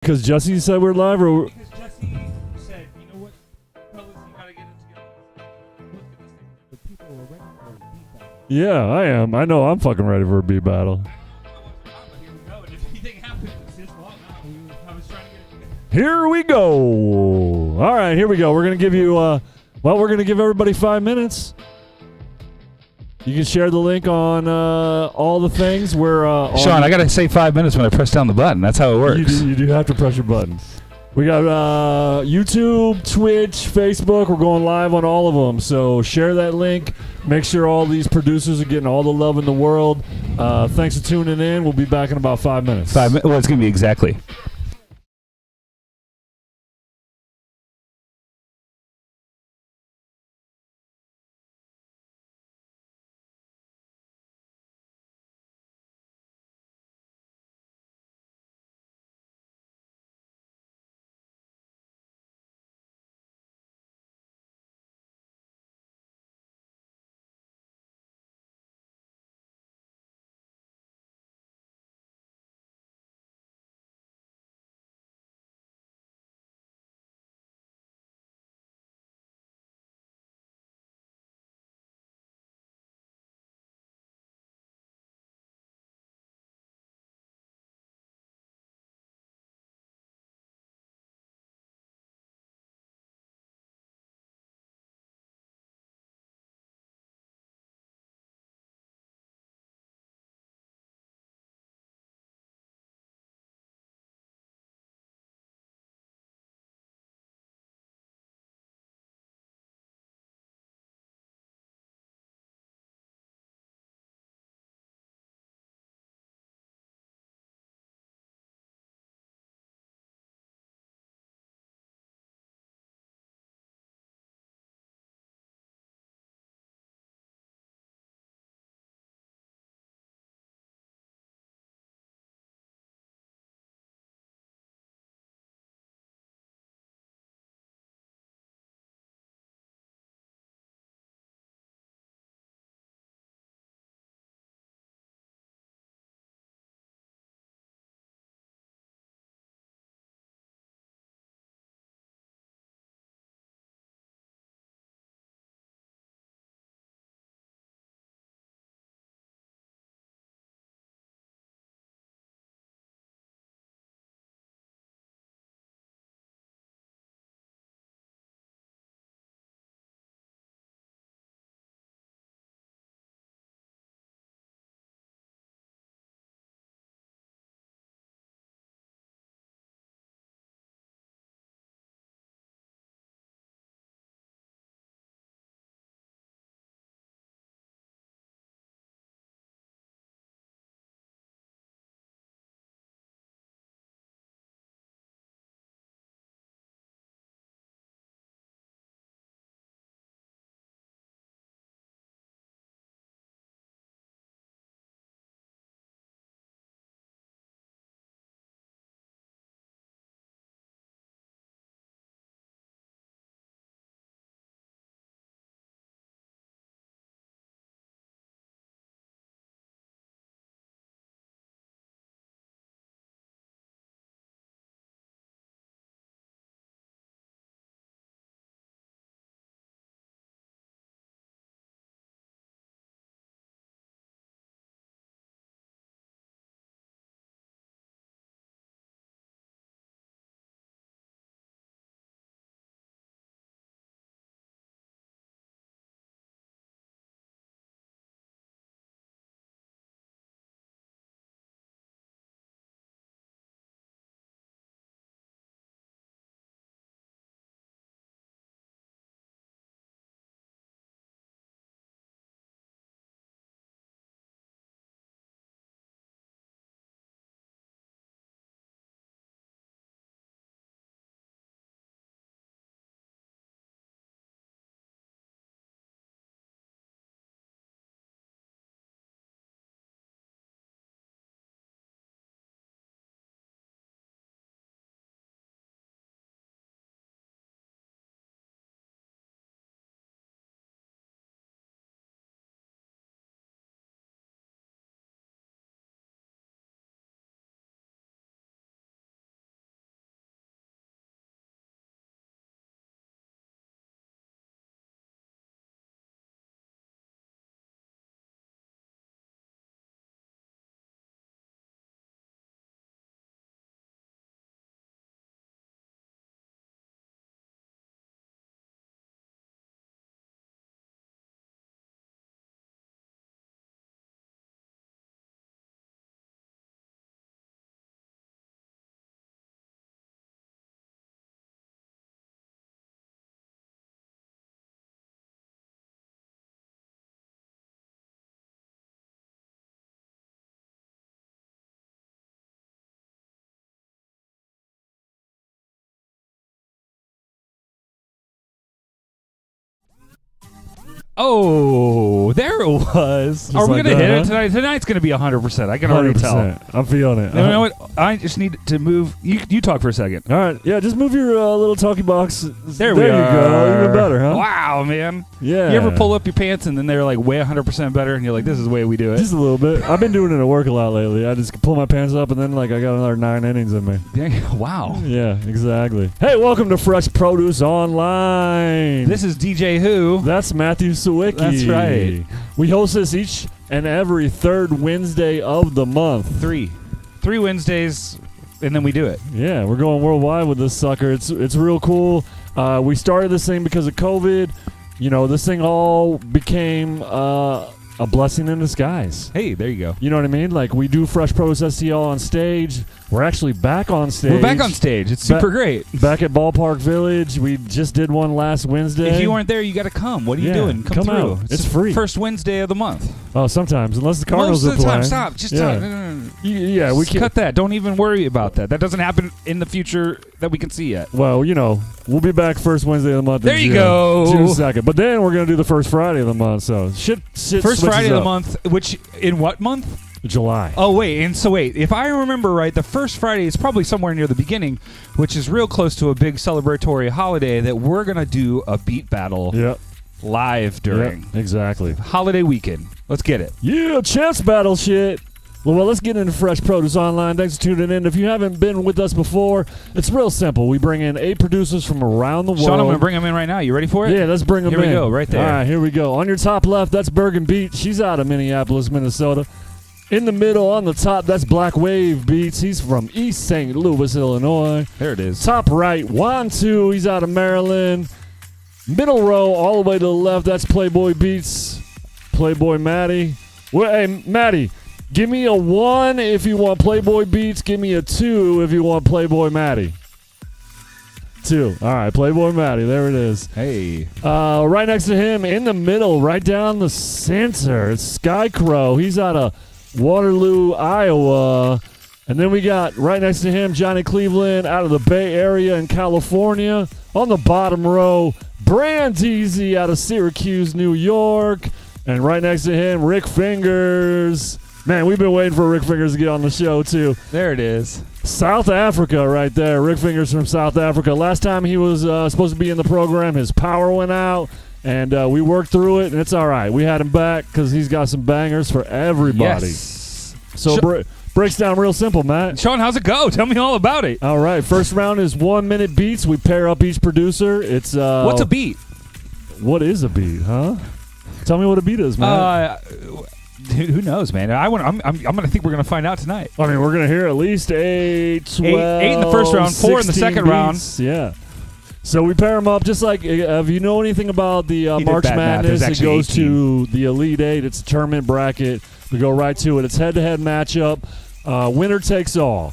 Because Jesse said we're live, or Because Jesse said, you know what, fellas, you gotta get it together. Look at this thing. The people are ready for a beat battle. yeah, I am. I know I'm fucking ready for a beat battle. But here we go. And if anything happens, it's his fault. No, I was trying to get it together. Here we go. All right, here we go. We're gonna give you. We're gonna give everybody 5 minutes. You can share the link on all the things. We're Sean, I gotta say 5 minutes when I press down the button. That's how it works. You do have to press your button. We got YouTube, Twitch, Facebook. We're going live on all of them. So share that link. Make sure all these producers are getting all the love in the world. Thanks for tuning in. We'll be back in about 5 minutes. Well, it's gonna be exactly. Oh, there it was. Are we like going to that, hit huh? it tonight? Tonight's going to be 100%. I can already tell. 100%. I'm feeling it. You know what? I just need to move. You talk for a second. All right. Yeah, just move your little talkie box. There we you are. go. Even better, huh? Wow, man. Yeah. You ever pull up your pants and then they're like way 100% better and you're like, this is the way we do it? Just a little bit. I've been doing it at work a lot lately. I just pull my pants up and then like I got another 9 innings in me. Yeah, wow. Yeah, exactly. Hey, welcome to Fresh Produce Online. This is DJ Who. That's Matthew Sawicki. That's right. We host this each and every third Wednesday of the month. Three Wednesdays, and then we do it. Yeah, we're going worldwide with this sucker. It's real cool. We started this thing because of COVID. You know, this thing all became a blessing in disguise. Hey, there you go. You know what I mean? Like, we do Fresh Produce STL on stage. We're actually back on stage. We're back on stage. It's super great. Back at Ballpark Village. We just did one last Wednesday. If you weren't there, you got to come. What are you doing? Come through. out. It's free. First Wednesday of the month. Oh, sometimes. Unless the Cardinals Most of the are time. playing. Stop. Just Yeah. talk. No. Yeah, we Just cut that. Don't even worry about that. That doesn't happen in the future that we can see yet. Well, you know, we'll be back first Wednesday of the month. There in you June. go. June 2nd. But then we're going to do the first Friday of the month. So shit First Friday of the month, which in what month? July. Oh, wait. If I remember right, the first Friday is probably somewhere near the beginning, which is real close to a big celebratory holiday that we're going to do a beat battle Yep. live during. Yep, exactly. Holiday weekend. Let's get it. Yeah, champs battle shit. Well, let's get into Fresh Produce Online. Thanks for tuning in. If you haven't been with us before, it's real simple. We bring in 8 producers from around the world. Sean, I'm going to bring them in right now. You ready for it? Yeah, let's bring them in. Here we go, right there. All right, here we go. On your top left, that's Burgin Beat. She's out of Minneapolis, Minnesota. In the middle, on the top, that's Black Wave Beats. He's from East St. Louis, Illinois. There it is. Top right, Wantu. He's out of Maryland. Middle row, all the way to the left, that's Playboi Beats. Playboi Matti. Well, hey, Maddie, give me a 1 if you want Playboi Beats. Give me a 2 if you want Playboi Matti. 2. All right, Playboi Matti. There it is. Hey. Right next to him, in the middle, right down the center, it's Skykrow. He's out of Waterloo, Iowa. And then we got right next to him, Johnnie Cleveland out of the Bay Area in California. On the bottom row, Brandeezie out of Syracuse, New York. And right next to him, Rick Fingers. Man, we've been waiting for Rick Fingers to get on the show, too. There it is. South Africa right there. Rick Fingers from South Africa. Last time he was supposed to be in the program, his power went out. And we worked through it, and it's all right. We had him back because he's got some bangers for everybody. Yes. So breaks down real simple, Matt. Sean, how's it go? Tell me all about it. All right. First round is 1-minute beats. We pair up each producer. It's What's a beat? What is a beat, huh? Tell me what a beat is, Matt. Who knows, man? I'm gonna think we're gonna find out tonight. I mean, we're gonna hear at least 8, 12, 8 in the first round, 4 in the 16 second beats. round. Yeah. So we pair them up just like if you know anything about the He did March bad math. It was Madness, it actually goes 18. to the Elite 8. It's a tournament bracket. We go right to it. It's head-to-head matchup. Winner takes all.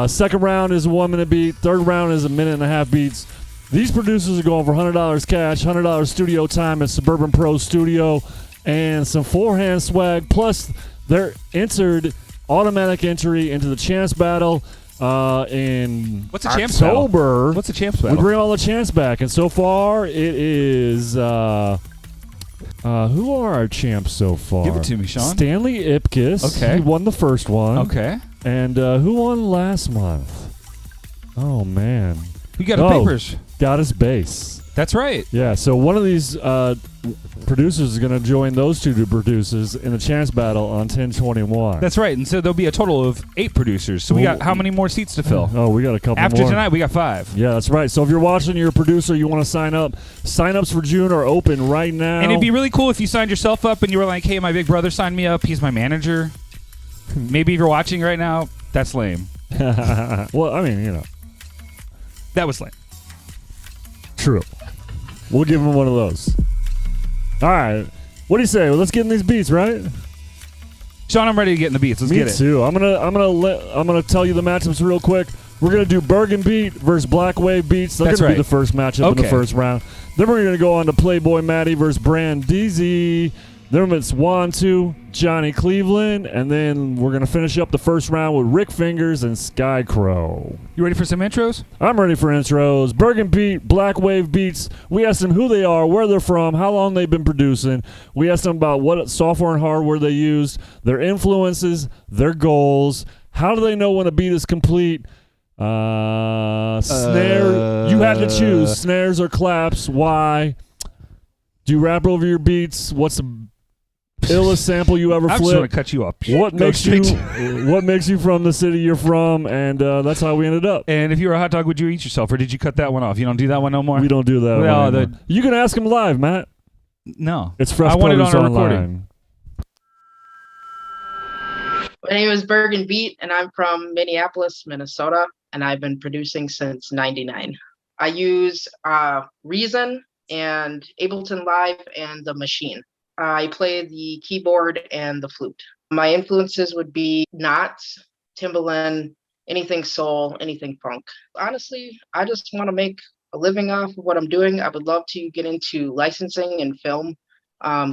Second round is a 1-minute beat. Third round is a 1.5 beats. These producers are going for $100 cash, $100 studio time at Suburban Pro Studio, and some forehand swag. Plus, they're entered automatic entry into the chance battle. In What's a champs battle? October. What's a champs We battle? bring all the champs back, and so far it is who are our champs so far? Give it to me, Sean. Stanley Ipkiss. Okay. He won the first one. Okay. And who won last month? Oh man, You got the papers. got his base. That's right. Yeah, so one of these producers is going to join those two producers in the chance battle on 10/21. That's right. And so there'll be a total of 8 producers. So we got how many more seats to fill? Oh, we got a couple After more. tonight, we got 5. Yeah, that's right. So if you're watching, you're a producer, you want to sign up, sign-ups for June are open right now. And it'd be really cool if you signed yourself up and you were like, hey, my big brother signed me up. He's my manager. Maybe if you're watching right now, that's lame. Well, I mean, you know. That was lame. True. We'll give him one of those. All right. What do you say? Well, let's get in these beats, right? Sean, I'm ready to get in the beats. Let's Me get it. too. I'm gonna tell you the matchups real quick. We're gonna do Burgin Beat versus Black Wave Beats. They're That's gonna right. be the first matchup in the Okay. first round. Then we're gonna go on to Playboi Matti versus Brandeezie. Then it's Juan 2, Johnnie Cleveland, and then we're going to finish up the first round with Rick Fingers and Skykrow. You ready for some intros? I'm ready for intros. Burgin Beat, Black Wave Beats. We asked them who they are, where they're from, how long they've been producing. We asked them about what software and hardware they used, their influences, their goals. How do they know when a beat is complete? Snare. You had to choose snares or claps. Why? Do you rap over your beats? What's the illest sample you ever I'm just flipped? going to cut you up. What Go makes you? straight What makes you from the city you're from? And that's how we ended up. And if you were a hot dog, would you eat yourself, or did you cut that one off? You don't do that one no more? We don't do that. Well, one anymore. You can ask them live, Matt. No. It's fresh I want it produce on a online. recording. My name is Burgin Beat, and I'm from Minneapolis, Minnesota, and I've been producing since '99. I use Reason and Ableton Live and The Machine. I play the keyboard and the flute. My influences would be Knots, Timbaland, anything soul, anything funk. Honestly, I just want to make a living off of what I'm doing. I would love to get into licensing and film.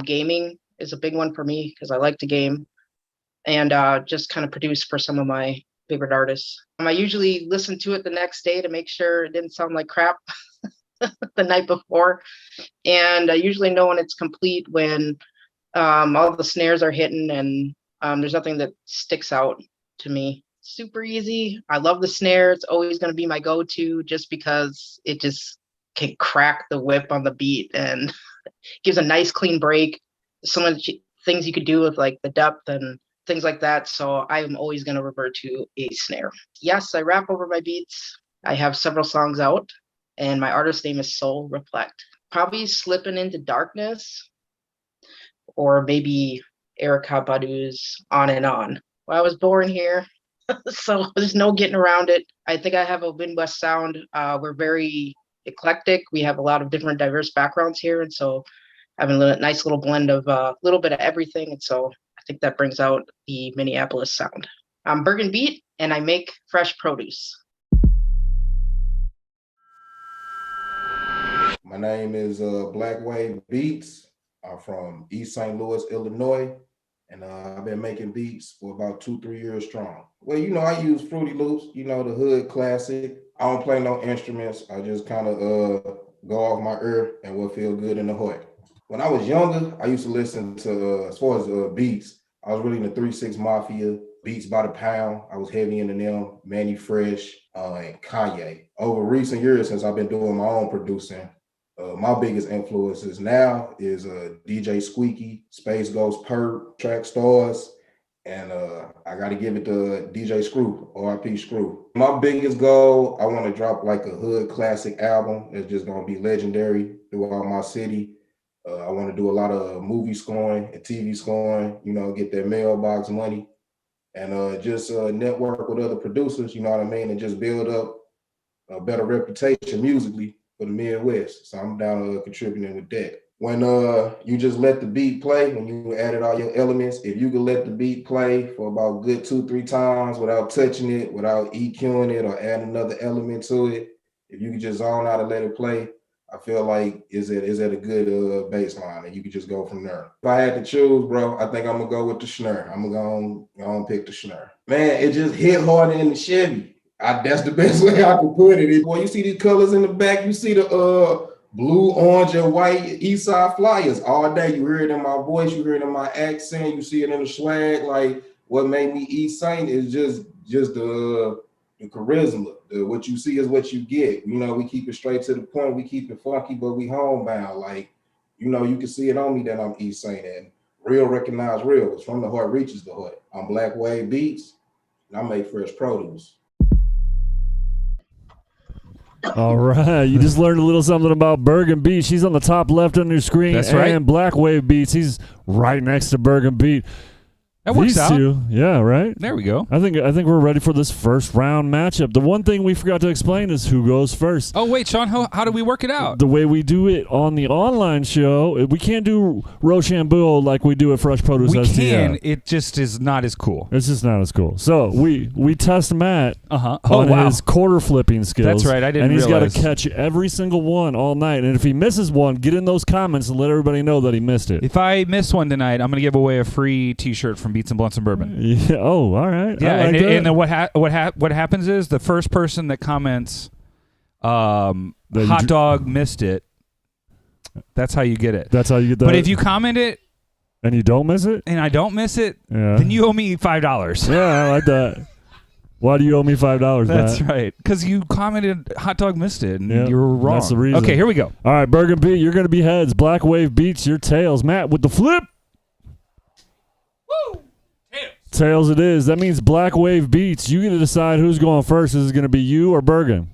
Gaming is a big one for me because I like to game, and just kind of produce for some of my favorite artists. I usually listen to it the next day to make sure it didn't sound like crap the night before. And I usually know when it's complete when all the snares are hitting and there's nothing that sticks out to me. Super easy. I love the snare. It's always going to be my go-to just because it just can crack the whip on the beat and gives a nice clean break. So many things you could do with like the depth and things like that. So I'm always going to revert to a snare. Yes, I rap over my beats. I have several songs out, and my artist name is Soul Reflect. Probably Slipping Into Darkness, or maybe Erykah Badu's On and On. Well, I was born here, so there's no getting around it. I think I have a Midwest sound. We're very eclectic. We have a lot of different diverse backgrounds here, and so having a nice little blend of a little bit of everything. And so I think that brings out the Minneapolis sound. I'm Burgin Beat, and I make fresh produce. My name is Black Wave Beats. I'm from East St. Louis, Illinois, and I've been making beats for about 2-3 years strong. Well, you know, I use Fruity Loops, you know, the hood classic. I don't play no instruments. I just kind of go off my ear and what feel good in the heart. When I was younger, I used to listen to, as far as beats, I was really in the 3-6 Mafia, Beats by the Pound. I was heavy into them, Manny Fresh, and Kanye. Over recent years, since I've been doing my own producing, my biggest influences now is DJ Squeaky, Space Ghost Perp, Track Stars, and I got to give it to DJ Screw, R.I.P. Screw. My biggest goal, I want to drop like a hood classic album that's just going to be legendary throughout my city. I want to do a lot of movie scoring and TV scoring, you know, get that mailbox money, and just network with other producers, you know what I mean, and just build up a better reputation musically for the Midwest. So I'm down contributing with that. When you just let the beat play, when you added all your elements, if you could let the beat play for about good 2-3 times without touching it, without EQing it or adding another element to it, if you could just zone out and let it play, I feel like is at a good baseline, and you could just go from there. If I had to choose, bro, I think I'm gonna go with the snare. I'm gonna pick the snare. Man, it just hit harder in the Chevy. That's the best way I could put it. Boy, you see these colors in the back. You see the blue, orange, and white East Side Flyers all day. You hear it in my voice. You hear it in my accent. You see it in the swag. Like what made me East Saint is just the charisma. What you see is what you get. You know, we keep it straight to the point. We keep it funky, but we homebound. Like, you know, you can see it on me that I'm East Saint, and real recognize real. It's from the heart reaches the heart. I'm Black Wave Beats, and I make fresh produce. All right, you just learned a little something about Burgin Beat. She's on the top left on your screen. That's right. And Black Wave Beats, he's right next to Burgin Beat. That works These out. two, yeah, right. There we go. I think we're ready for this first round matchup. The one thing we forgot to explain is who goes first. Oh, wait, Sean, how do we work it out? The way we do it on the online show, we can't do Rochambeau like we do at Fresh Produce We STL. can. It just is not as cool. It's just not as cool. So we test Matt Uh-huh. Oh, on wow. his quarter flipping skills. That's right. I didn't And he's realize. got to catch every single one all night. And if he misses one, get in those comments and let everybody know that he missed it. If I miss one tonight, I'm going to give away a free T-shirt from Beats and Blunts and Bourbon. Yeah. Oh, all right. Yeah, I like that. and then what happens is the first person that comments, hot dog missed it. That's how you get it. That's how you get that. But if you comment it and you don't miss it, and I don't miss it, yeah, then you owe me $5. yeah, I like that. Why do you owe me $5? That's Matt? right. Because you commented hot dog missed it, and Yep, you were wrong. that's the reason. Okay, here we go. All right, Burgin Beat, you're going to be heads. Black Wave Beats, your tails. Matt with the flip. Woo! Tails. Tails it is. That means Black Wave Beats. You get to decide who's going first. Is it going to be you or Burgin?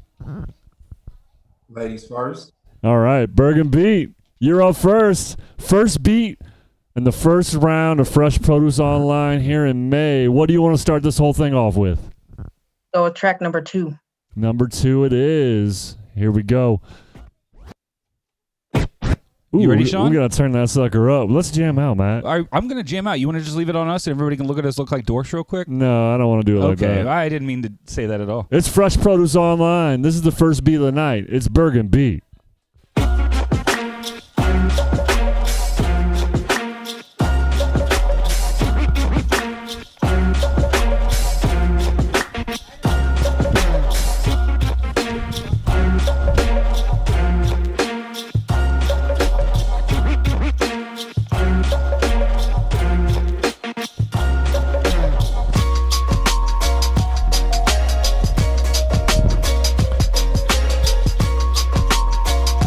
Ladies first. All right, Burgin Beat, you're up first. First beat in the first round of Fresh Produce Online here in May. What do you want to start this whole thing off with? So track number 2. Number 2 it is. Here we go. Ooh, You ready, Sean? We got to turn that sucker up. Let's jam out, Matt. I'm going to jam out. You want to just leave it on us and everybody can look at us look like dorks real quick? No, I don't want to do it like Okay, that. I didn't mean to say that at all. It's Fresh Produce Online. This is the first beat of the night. It's Burgin Beat.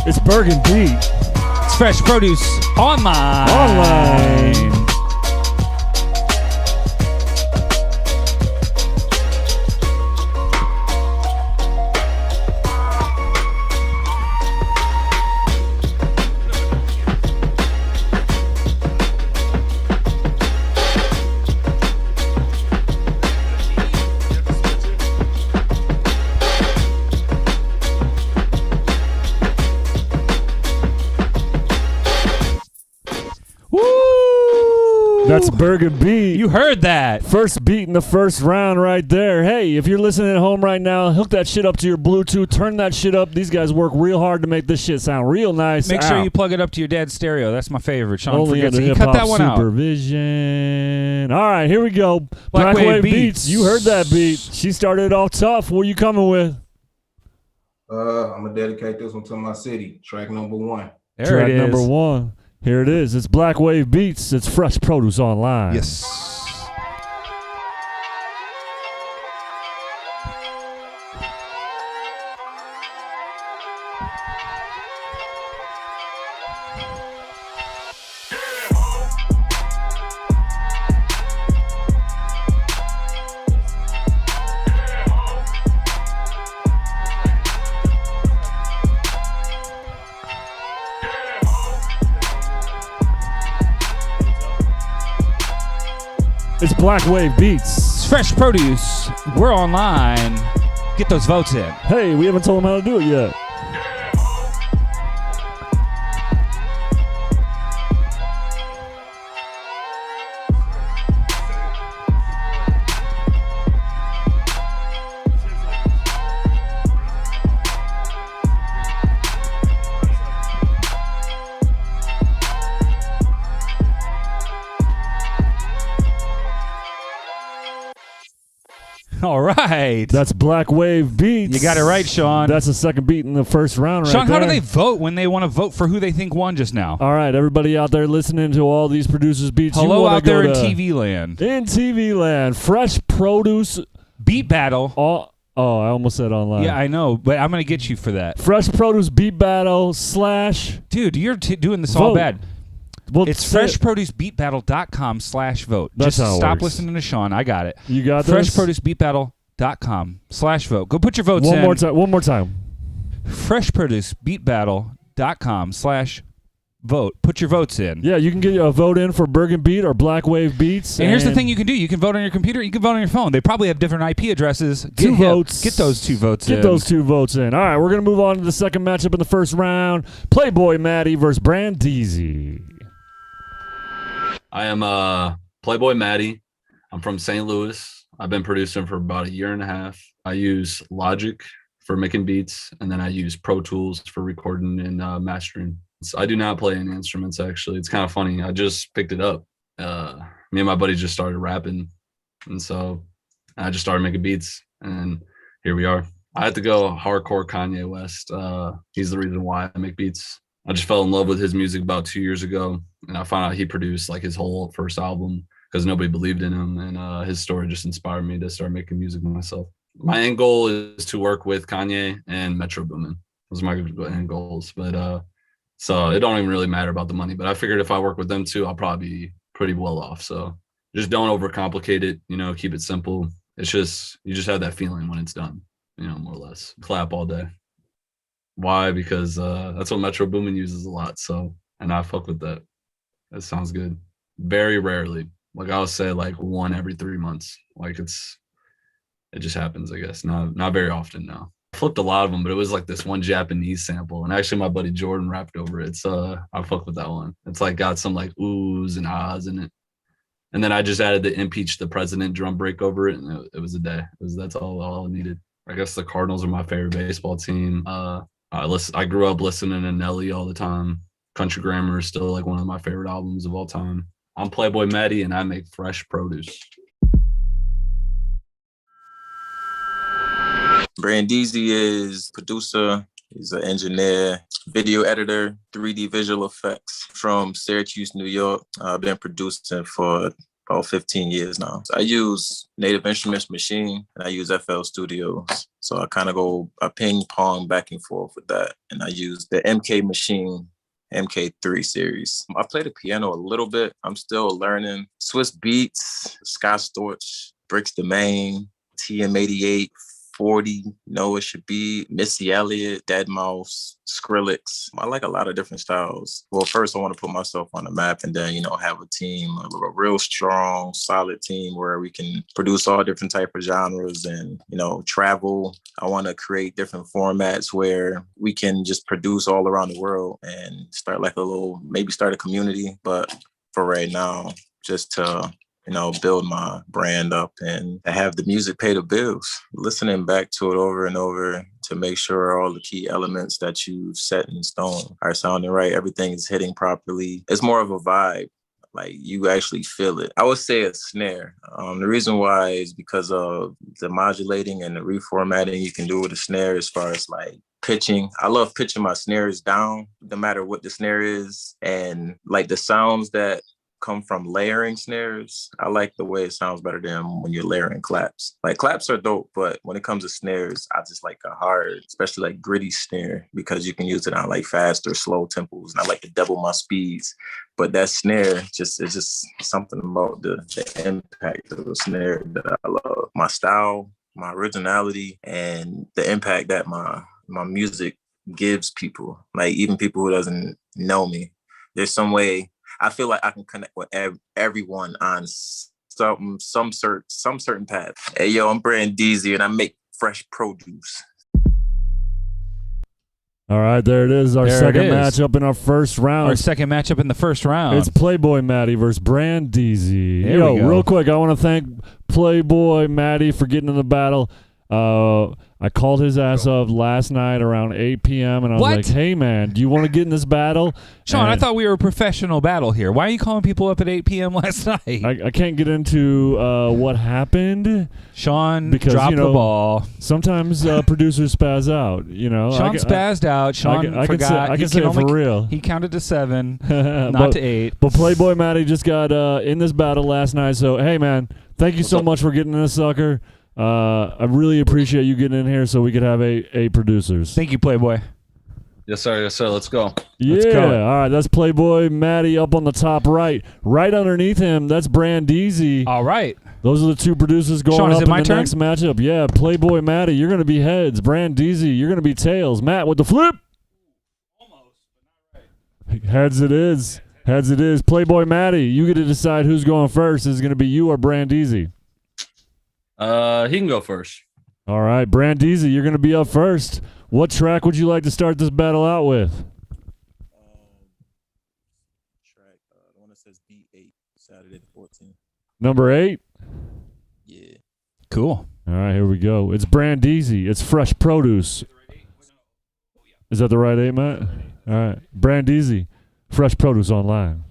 It's Burgin Beat. It's Fresh Produce Online. Online. That's Burgin Beat. You heard that. First beat in the first round right there. Hey, if you're listening at home right now, hook that shit up to your Bluetooth. Turn that shit up. These guys work real hard to make this shit sound real nice. Make sure you plug it up to your dad's stereo. That's my favorite. Sean Only forgets under it. He cut hip-hop that one out. supervision. All right, here we go. Black Wave Beats. You heard that beat. She started it off tough. What are you coming with? I'm gonna dedicate this one to my city. Track number 1. There Track it is. number 1. Here it is. It's Black Wave Beats. It's Fresh Produce Online. Yes. It's Black Wave Beats. It's Fresh Produce. We're online. Get those votes in. Hey, we haven't told them how to do it yet. All right. That's Black Wave Beats. You got it right, Sean. That's the second beat in the first round right Sean, how do there. they vote when they want to vote for who they think won just now? All right, everybody out there listening to all these producers' beats. you Hello wanna out there go in to- TV land. In TV land. Fresh Produce. Beat battle. Oh, I almost said online. Yeah, I know, but I'm going to get you for that. Fresh Produce Beat Battle / Dude, you're doing this all Vote. bad. Well, It's say it. freshproducebeatbattle.com/vote. That's Just how it stop works. listening to Sean. I got it. You got this? freshproducebeatbattle.com/vote. Go put your votes One in. more time. One more time. freshproducebeatbattle.com/vote. vote. Put your votes in. Yeah, you can get a vote in for Burgin Beat or Black Wave Beats. And here's the thing you can do. You can vote on your computer. You can vote on your phone. They probably have different IP addresses. Two votes. Get those 2 votes in. Get those 2 votes in. All right, we're going to move on to the second matchup in the first round. Playboi Matti versus Brandeezie. I am Playboi Matti. I'm from St. Louis. I've been producing for about 1.5 years. I use Logic for making beats, and then I use Pro Tools for recording and mastering. So I do not play any instruments, actually. It's kind of funny. I just picked it up. Me and my buddy just started rapping, and so I just started making beats, and here we are. I had to go hardcore Kanye West. He's the reason why I make beats. I just fell in love with his music about 2 years ago, and I found out he produced like his whole first album because nobody believed in him, and his story just inspired me to start making music myself. My end goal is to work with Kanye and Metro Boomin. Those are my end goals, but so it don't even really matter about the money. But I figured if I work with them too, I'll probably be pretty well off. So just don't overcomplicate it, keep it simple. It's just, you just have that feeling when it's done, more or less. Clap all day. Why? Because that's what Metro Boomin uses a lot. So, and I fuck with that. That sounds good. Very rarely. Like I would say like 1 every 3 months. Like it just happens, I guess. Not very often now. I flipped a lot of them, but it was like this one Japanese sample. And actually my buddy Jordan rapped over it. So I fuck with that one. It's like got some like oohs and ahs in it. And then I just added the impeach the president drum break over it. And it was a day. That's all I needed. I guess the Cardinals are my favorite baseball team. I grew up listening to Nelly all the time. Country Grammar is still like one of my favorite albums of all time. I'm Playboi Matti and I make fresh produce. Brandeezie is producer, he's an engineer, video editor, 3D visual effects from Syracuse, New York. I've been producing for about 15 years now. So I use Native Instruments Machine and I use FL Studios. So I ping pong back and forth with that. And I use the MK Machine MK3 series. I play the piano a little bit. I'm still learning. Swiss Beats, Scott Storch, Bricks Domain, TM88, 40, Noah Should Be, Missy Elliott, Deadmau5, Skrillex. I like a lot of different styles. Well, first I want to put myself on the map and then, have a team, a real strong, solid team where we can produce all different type of genres and, travel. I want to create different formats where we can just produce all around the world and start start a community. But for right now, just to build my brand up and have the music pay the bills. Listening back to it over and over to make sure all the key elements that you've set in stone are sounding right. Everything is hitting properly. It's more of a vibe. Like you actually feel it. I would say a snare. The reason why is because of the modulating and the reformatting you can do with a snare as far as like pitching. I love pitching my snares down, no matter what the snare is. And like the sounds that come from layering snares, I like the way it sounds better than when you're layering claps. Like claps are dope, but when it comes to snares, I just like a hard, especially like gritty snare because you can use it on like fast or slow tempos. And I like to double my speeds. But that snare it's just something about the impact of the snare that I love. My style, my originality, and the impact that my music gives people. Like even people who doesn't know me. There's some way I feel like I can connect with everyone on some certain path. Hey, yo, I'm Brandeezie and I make fresh produce. All right, there it is. Our second matchup in our first round. Our second matchup in the first round. It's Playboi Matti versus Brandeezie. There we go. Real quick, I want to thank Playboi Matti for getting in the battle. I called his ass up last night around 8 p.m. and I was like, hey, man, do you want to get in this battle? Sean, I thought we were a professional battle here. Why are you calling people up at 8 p.m. last night? I can't get into what happened. Sean because, dropped the ball. Sometimes producers spaz out, Sean spazzed out. Sean forgot. I can say it for real. He counted to 7, not to 8. But Playboi Matti just got in this battle last night. So, hey, man, thank you so much for getting in this sucker. I really appreciate you getting in here so we could have 8 producers. Thank you, Playboi. Yes, sir. Yes, sir. Let's go. Yeah. Let's go. All right. That's Playboi Matti up on the top right. Right underneath him, that's Brandeezie. All right. Those are the 2 producers going Sean, up in the turn? next matchup. Yeah, Playboi Matti, you're going to be heads. Brandeezie, you're going to be tails. Matt with the flip. Heads it is. Heads it is. Playboi Matti, you get to decide who's going first. Is it going to be you or Brandeezie? He can go first. All right, Brandeezie, you're going to be up first. What track would you like to start this battle out with? Track, the one that says B8, Saturday the 14th. Number 8? Yeah. Cool. All right, here we go. It's Brandeezie. It's Fresh Produce. Is that the right 8, Matt? All right. Brandeezie. Fresh Produce online.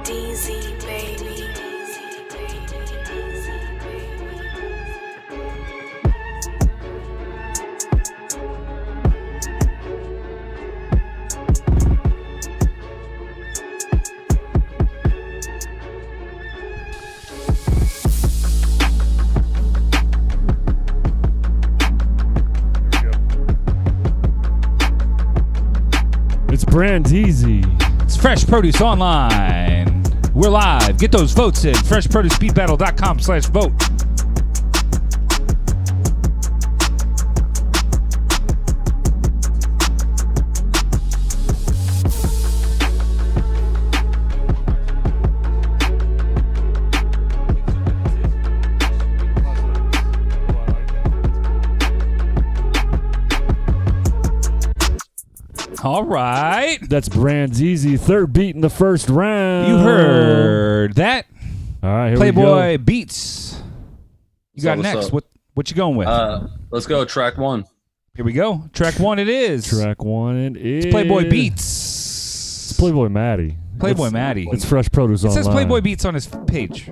Deezy, baby. It's Brandeezie. It's Fresh Produce Online. We're live. Get those votes in. FreshProduceBeatBattle.com/vote. All right. That's Brandeezie. Third beat in the first round. You heard that. All right, here Playboi we go. Beats. You got What's next. up? What you going with? Let's go. Track 1. Here we go. Track 1 it is. Track 1 it is. It's Playboi Beats. It's Playboi Matti. Playboi It's- Matti. It's Fresh Produce It online. says Playboi Beats on his page.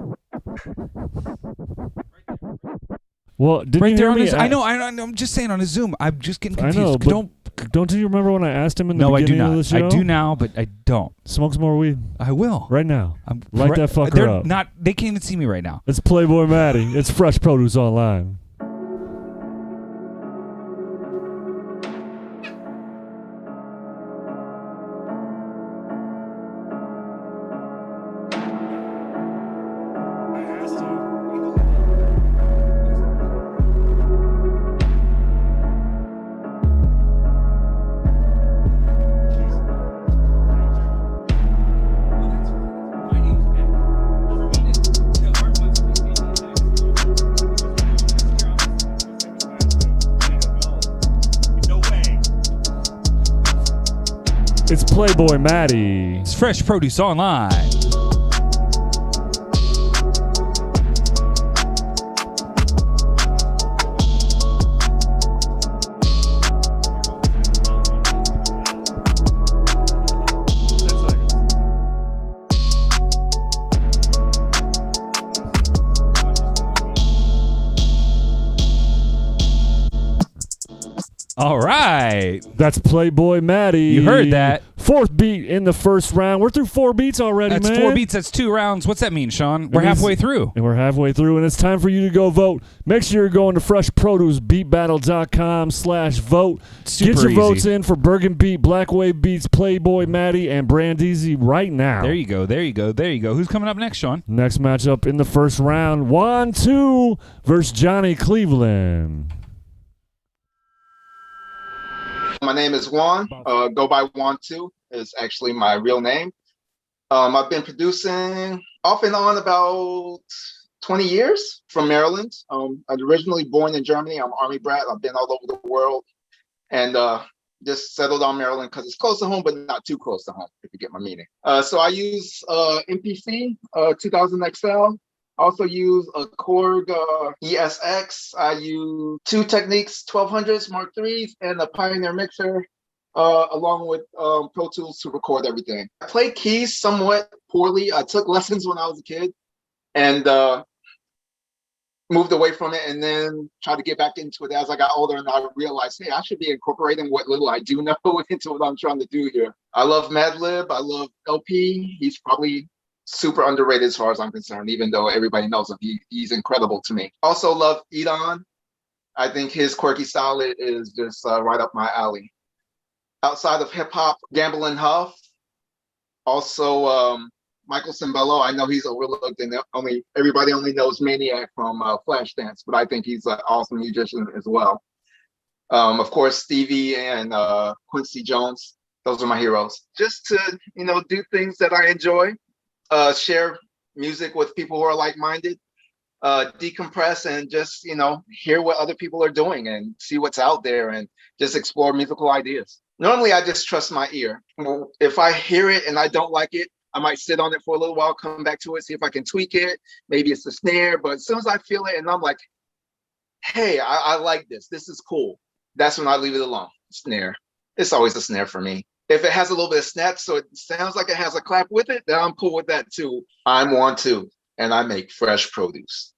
Well, didn't Right you there hear on me? his. I know. I'm just saying on his Zoom. I'm just getting I confused. know, but don't you remember when I asked him in the No, I do beginning of the not. show? I do now, but I don't. Smoke some more weed I will. right now. I'm Light that fucker they're up. Not. They can't even see me right now. It's Playboi Matti. It's Fresh Produce online. It's Playboi Matti. It's Fresh Produce Online. All right. That's Playboi Matti. You heard that. Fourth beat in the first round. We're through 4 beats already, That's man. 4 beats. That's 2 rounds. What's that mean, Sean? We're means- halfway through. And we're halfway through, and it's time for you to go vote. Make sure you're going to freshproducebeatbattle.com/vote. Super Get your easy. votes in for Burgin Beat, Blackwave Beats, Playboi Matti, and Brandeezie right now. There you go. There you go. There you go. Who's coming up next, Sean? Next matchup in the first round, 1-2 versus Johnnie Cleveland. My name is Juan. Go by Juan2 is actually my real name. I've been producing off and on about 20 years from Maryland. I'm originally born in Germany. I'm Army brat. I've been all over the world and just settled on Maryland because it's close to home, but not too close to home, if you get my meaning. So I use MPC 2000 XL. I also use a Korg ESX. I use 2 Techniques 1200s Mark IIIs and a Pioneer mixer, along with Pro Tools to record everything. I play keys somewhat poorly. I took lessons when I was a kid and moved away from it, and then tried to get back into it as I got older, and I realized, hey, I should be incorporating what little I do know into what I'm trying to do here. I love Madlib. I love LP. He's probably super underrated as far as I'm concerned, even though everybody knows him. He's incredible to me. Also love Edon. I think his quirky style is just right up my alley. Outside of hip hop, Gamble and Huff. Also Michael Cimbello. I know he's overlooked and everybody only knows Maniac from Flashdance, but I think he's an awesome musician as well. Of course, Stevie and Quincy Jones. Those are my heroes. Just to, do things that I enjoy, share music with people who are like-minded, decompress and just, hear what other people are doing and see what's out there and just explore musical ideas. Normally, I just trust my ear. If I hear it and I don't like it, I might sit on it for a little while, come back to it, see if I can tweak it. Maybe it's the snare, but as soon as I feel it and I'm like, hey, I like this. This is cool. That's when I leave it alone. Snare. It's always a snare for me. If it has a little bit of snap, so it sounds like it has a clap with it, then I'm cool with that too. I'm 1-2, and I make fresh produce.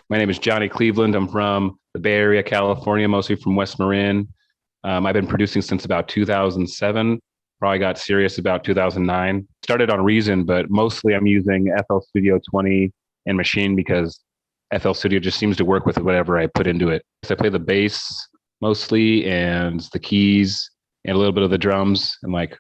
My name is Johnnie Cleveland. I'm from the Bay Area, California, mostly from West Marin. I've been producing since about 2007. Probably got serious about 2009. Started on Reason, but mostly I'm using FL Studio 20 and Machine because FL Studio just seems to work with whatever I put into it. So I play the bass mostly and the keys and a little bit of the drums and like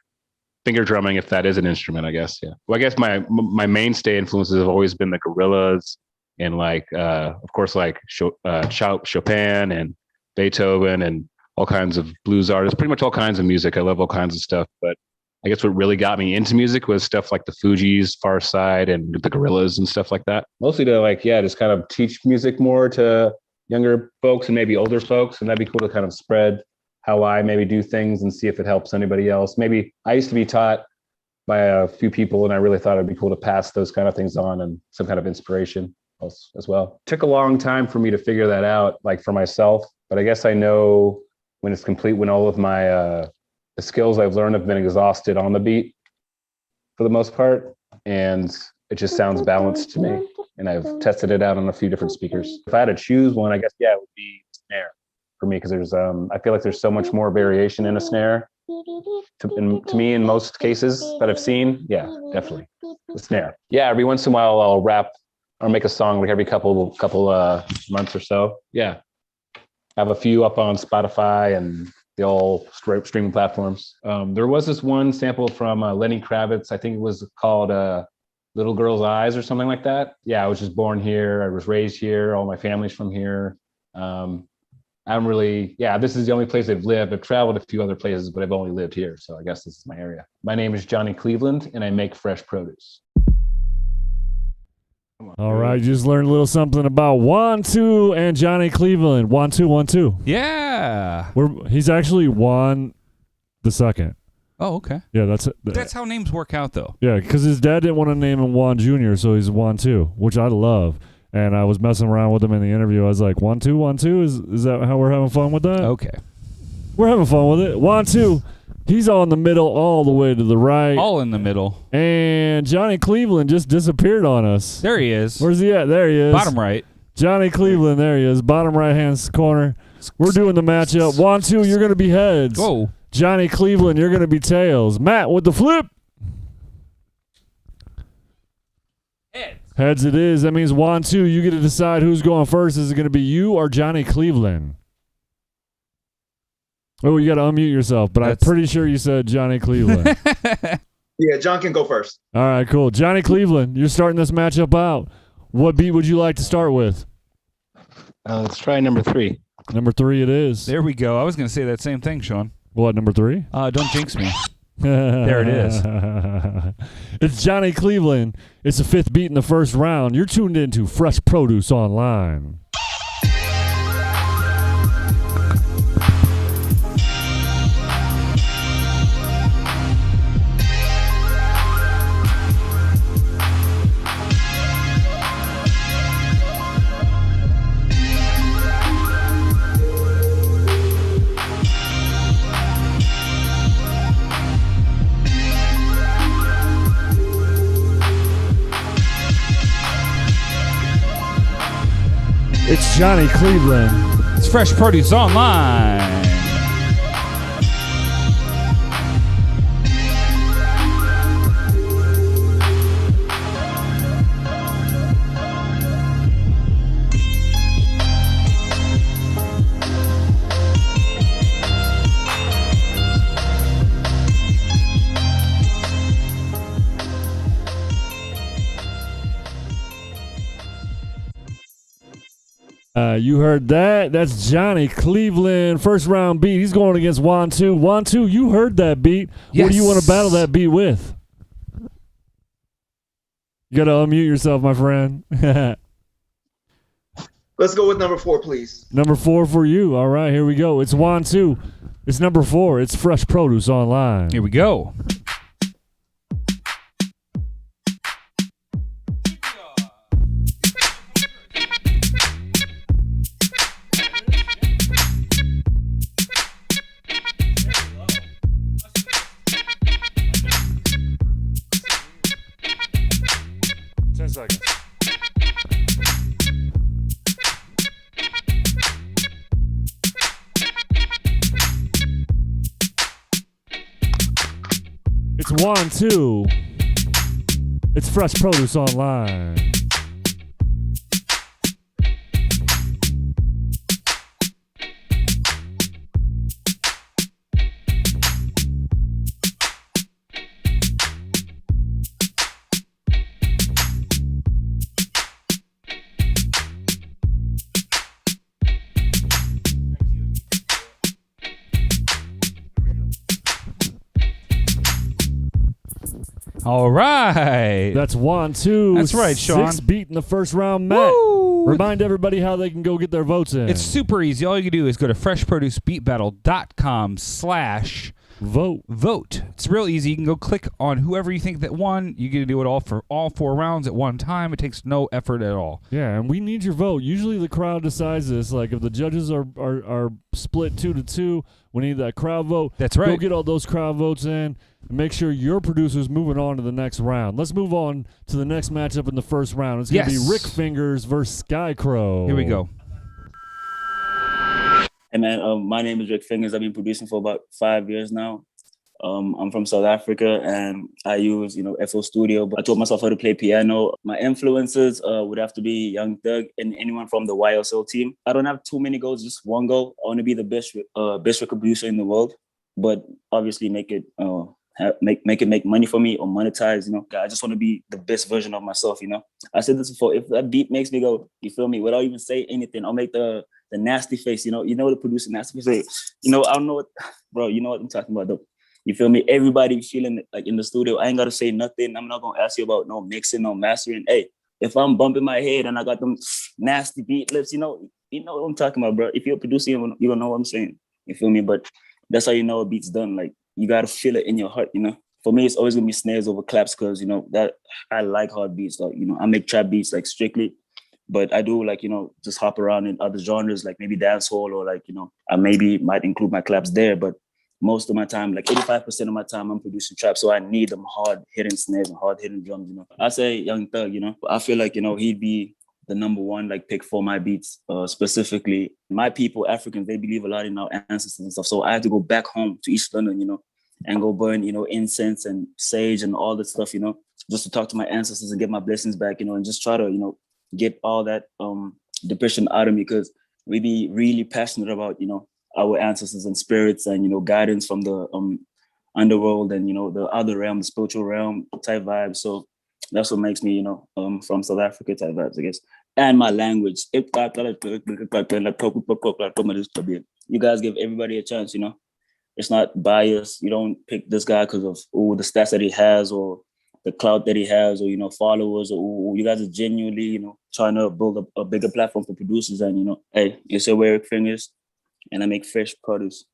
finger drumming, if that is an instrument, I guess. Yeah. Well, I guess my mainstay influences have always been the Gorillaz and like, of course, like Chopin and Beethoven and all kinds of blues artists, pretty much all kinds of music. I love all kinds of stuff. But I guess what really got me into music was stuff like the Fugees, Far Side, and the Gorillaz and stuff like that. Mostly to like, just kind of teach music more to younger folks and maybe older folks. And that'd be cool to kind of spread how I maybe do things and see if it helps anybody else. Maybe I used to be taught by a few people and I really thought it'd be cool to pass those kind of things on and some kind of inspiration as well. It took a long time for me to figure that out, like for myself, but I guess I know when it's complete, when all of my the skills I've learned have been exhausted on the beat for the most part, and it just sounds balanced to me. And I've tested it out on a few different speakers. If I had to choose one, I guess, it would be snare for me, because there's I feel like there's so much more variation in a snare to me in most cases that I've seen. Yeah, definitely the snare. Yeah, every once in a while I'll rap or make a song like every couple months or so. Yeah. I have a few up on Spotify and the all streaming platforms. There was this one sample from Lenny Kravitz. I think it was called Little Girl's Eyes or something like that. Yeah, I was just born here. I was raised here. All my family's from here. This is the only place I've lived. I've traveled a few other places, but I've only lived here. So I guess this is my area. My name is Johnnie Cleveland and I make fresh produce. All right, you just learned a little something about 1-2 and Johnnie Cleveland. 1-2. Yeah. He's actually Juan the second. Oh, okay. Yeah, that's it. That's how names work out, though. Yeah, because his dad didn't want to name him Juan Jr., so he's 1-2, which I love. And I was messing around with him in the interview. I was like, 1-2? Is that how we're having fun with that? Okay. We're having fun with it. 1-2. He's on the middle all the way to the right. All in the middle. And Johnnie Cleveland just disappeared on us. There he is. Where's he at? There he is. Bottom right. Johnnie Cleveland, there he is. Bottom right-hand corner. We're doing the matchup. 1-2, you're going to be heads. Whoa. Johnnie Cleveland, you're going to be tails. Matt with the flip. Heads it is. That means 1-2, you get to decide who's going first. Is it going to be you or Johnnie Cleveland? Oh, you got to unmute yourself, but I'm pretty sure you said Johnnie Cleveland. Yeah, John can go first. All right, cool. Johnnie Cleveland, you're starting this matchup out. What beat would you like to start with? Let's try number 3. Number 3 it is. There we go. I was going to say that same thing, Sean. What, number 3? Don't jinx me. There it is. It's Johnnie Cleveland. It's the 5th beat in the first round. You're tuned into Fresh Produce Online. It's Johnnie Cleveland. It's Fresh Produce Online. You heard that? That's Johnnie Cleveland, first round beat. He's going against Juan 2. Juan 2, you heard that beat. Yes. What do you want to battle that beat with? You gotta unmute yourself, my friend. Let's go with number 4, please. Number 4 for you. All right, here we go. It's Juan 2. It's number 4. It's Fresh Produce Online. Here we go. Seconds. It's Juan 2. It's Fresh Produce Online. All right. That's Juan 2. That's right, Sean. 6 beat in the first round, Matt. Woo! Remind everybody how they can go get their votes in. It's super easy. All you can do is go to freshproducebeatbattle.com/vote. It's real easy. You can go click on whoever you think that won. You get to do it all for all 4 rounds at one time. It takes no effort at all. Yeah, and we need your vote. Usually the crowd decides this. Like if the judges are split 2-2, we need that crowd vote. That's right. Go get all those crowd votes in and make sure your producer's moving on to the next round. Let's move on to the next matchup in the first round. It's going to be Rick Fingers versus Skykrow. Here we go. Hey man, my name is Rick Fingers. I've been producing for about 5 years now. I'm from South Africa and I use, FL Studio, but I taught myself how to play piano. My influences would have to be Young Thug and anyone from the YSL team. I don't have too many goals, just one goal. I want to be the best record producer in the world, but obviously make it make money for me or monetize, I just want to be the best version of myself, I said this before, if that beat makes me go, you feel me, without even saying anything, I'll make the nasty face, the producer nasty face, I don't know what, bro, you know what I'm talking about though. You feel me? Everybody feeling like in the studio. I ain't gotta say nothing. I'm not gonna ask you about no mixing, no mastering. Hey, if I'm bumping my head and I got them nasty beat lips, you know what I'm talking about, bro. If you're producing, you don't know what I'm saying. You feel me? But that's how you know a beat's done. Like you gotta feel it in your heart, For me, it's always gonna be snares over claps because that I like hard beats. Like, I make trap beats like strictly. But I do like, just hop around in other genres, like maybe dancehall or like, I maybe might include my claps there, but most of my time, like 85% of my time, I'm producing trap. So I need them hard hitting snares and hard hitting drums, I say Young Thug, I feel like, he'd be the number one like pick for my beats. Specifically, my people, Africans, they believe a lot in our ancestors and stuff. So I had to go back home to East London, and go burn, incense and sage and all that stuff, just to talk to my ancestors and get my blessings back, and just try to, get all that depression out of me, because we be really passionate about, our ancestors and spirits and, guidance from the underworld and, the other realm, the spiritual realm type vibes. So that's what makes me, from South Africa type vibes, I guess. And my language. You guys give everybody a chance, It's not biased. You don't pick this guy because of the stats that he has or the clout that he has or, followers or you guys are genuinely, trying to build a bigger platform for producers and, hey, it's your Rick Fingers. And I make fresh produce.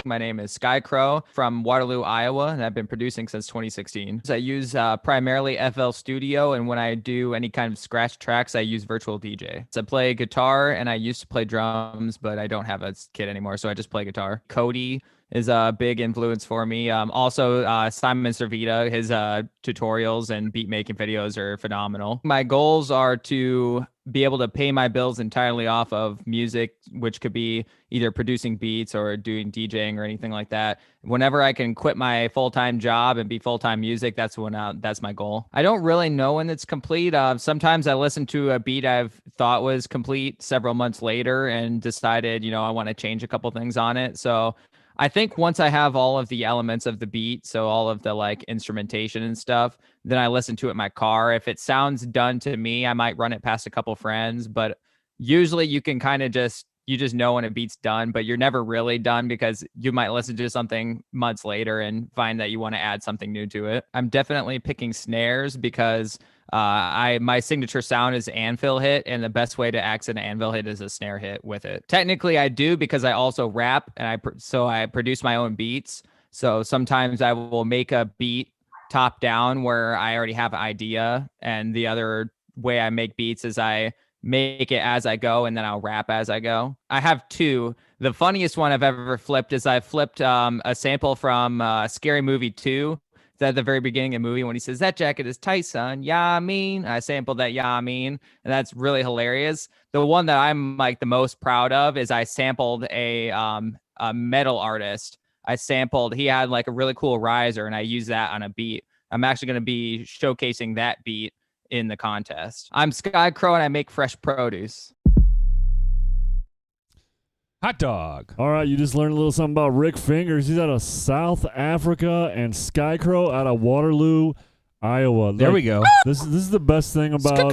My name is Skykrow from Waterloo, Iowa, and I've been producing since 2016. So I use primarily FL Studio, and when I do any kind of scratch tracks, I use Virtual DJ. So I play guitar, and I used to play drums, but I don't have a kit anymore, so I just play guitar. Cody is a big influence for me. Also, Simon Servita, his tutorials and beat making videos are phenomenal. My goals are to be able to pay my bills entirely off of music, which could be either producing beats or doing DJing or anything like that. Whenever I can quit my full-time job and be full-time music, that's my goal. I don't really know when it's complete. Sometimes I listen to a beat I've thought was complete several months later and decided, I want to change a couple things on it. So I think once I have all of the elements of the beat, so all of the like instrumentation and stuff, then I listen to it in my car. If it sounds done to me, I might run it past a couple friends, but usually you can kind of just know when a beat's done, but you're never really done because you might listen to something months later and find that you want to add something new to it. I'm definitely picking snares because my signature sound is anvil hit, and the best way to accent an anvil hit is a snare hit with it. Technically, I do because I also rap and I produce my own beats. So sometimes I will make a beat top down where I already have an idea, and the other way I make beats is I make it as I go, and then I'll rap as I go. I have two. The funniest one I've ever flipped is I flipped a sample from Scary Movie 2. At the very beginning of the movie when he says, "That jacket is tight, son. Yeah, I mean." I sampled that, "Yeah, I mean," and that's really hilarious. The one that I'm like the most proud of is I sampled a metal artist. He had like a really cool riser, and I used that on a beat. I'm actually going to be showcasing that beat in the contest. I'm Skykrow, and I make fresh produce. Hot dog. All right, you just learned a little something about Rick Fingers. He's out of South Africa, and Skykrow out of Waterloo, Iowa. There we go. This is the best thing about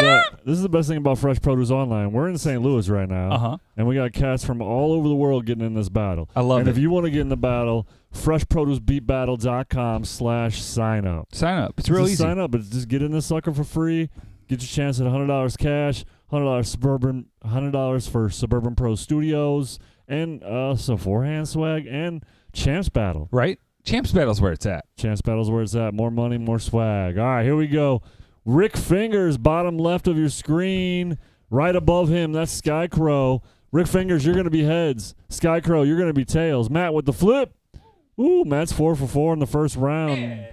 Fresh Produce Online. We're in St. Louis right now, and we got cats from all over the world getting in this battle. I love it. And if you want to get in the battle, freshproducebeatbattle.com/sign up. Sign up. It's real easy. Sign up, but just get in this sucker for free. Get your chance at $100 cash, $100 for Suburban Pro Studios, and some forehand swag and Champs Battle. Right? Champs Battle's where it's at. Champs Battle's where it's at. More money, more swag. All right, here we go. Rick Fingers, bottom left of your screen. Right above him, that's Skykrow. Rick Fingers, you're going to be heads. Skykrow, you're going to be tails. Matt with the flip. Ooh, Matt's 4 for 4 in the first round. Yeah.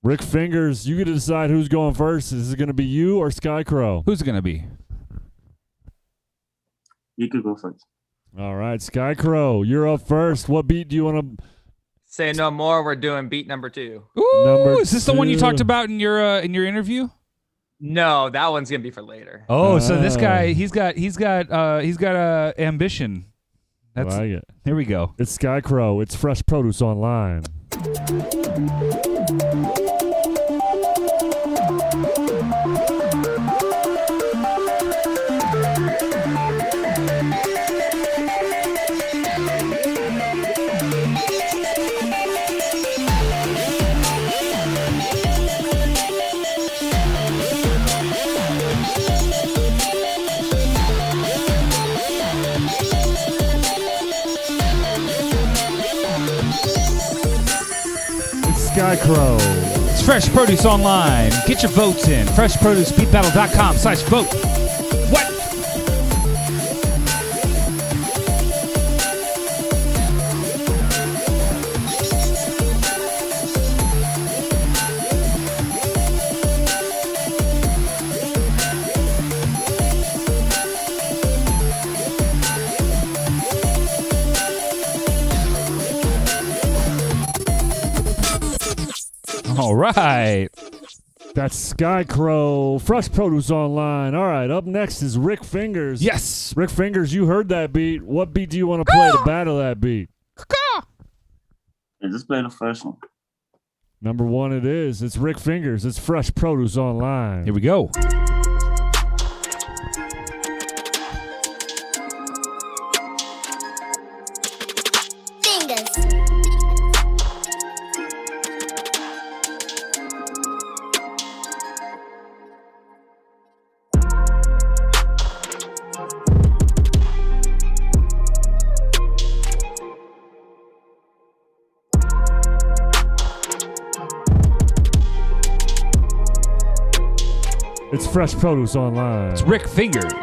Rick Fingers, you get to decide who's going first. Is it going to be you or Skykrow? Who's it going to be? You could go first. All right, Skykrow, you're up first. What beat do you want to... Say no more. We're doing beat number 2. Ooh, is this the one you talked about in your interview? No, that one's gonna be for later. Oh, so this guy, he's got ambition. That's I like it. Here we go. It's Skykrow. It's Fresh Produce Online. Skykrow. It's Fresh Produce Online. Get your votes in. FreshProduceBeatBattle.com/vote. What? All right. That's Skykrow. Fresh Produce Online. All right, up next is Rick Fingers. Yes. Rick Fingers, you heard that beat. What beat do you want to play to battle that beat? Yeah, just play the first one. Number 1 it is. It's Rick Fingers. It's Fresh Produce Online. Here we go. It's Fresh Produce Online. It's Rick Fingers.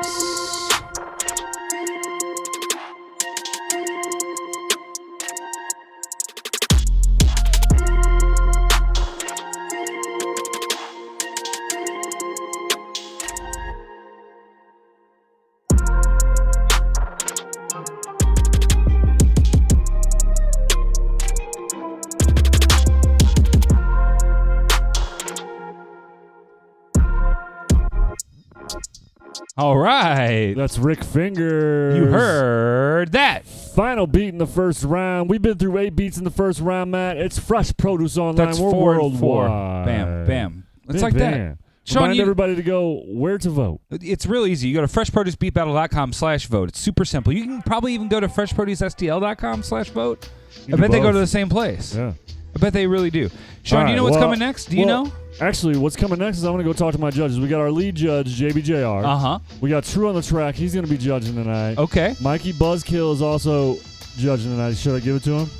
All right. That's Rick Fingers. You heard that. Final beat in the first round. We've been through 8 beats in the first round, Matt. It's Fresh Produce Online. That's We're 4 and 4. worldwide. Bam, bam. It's Bam, like that. bam. Sean, Remind everybody to go where to vote. It's real easy. You go to freshproducebeatbattle.com/vote. It's super simple. You can probably even go to freshproducestl.com/vote. I bet they go to the same place. Yeah. I bet they really do. Sean, do you know what's coming next? Do you know? Actually, what's coming next is I'm going to go talk to my judges. We got our lead judge, JBJR. Uh-huh. We got True on the track. He's going to be judging tonight. Okay. Mikey Buzzkill is also judging tonight. Should I give it to him?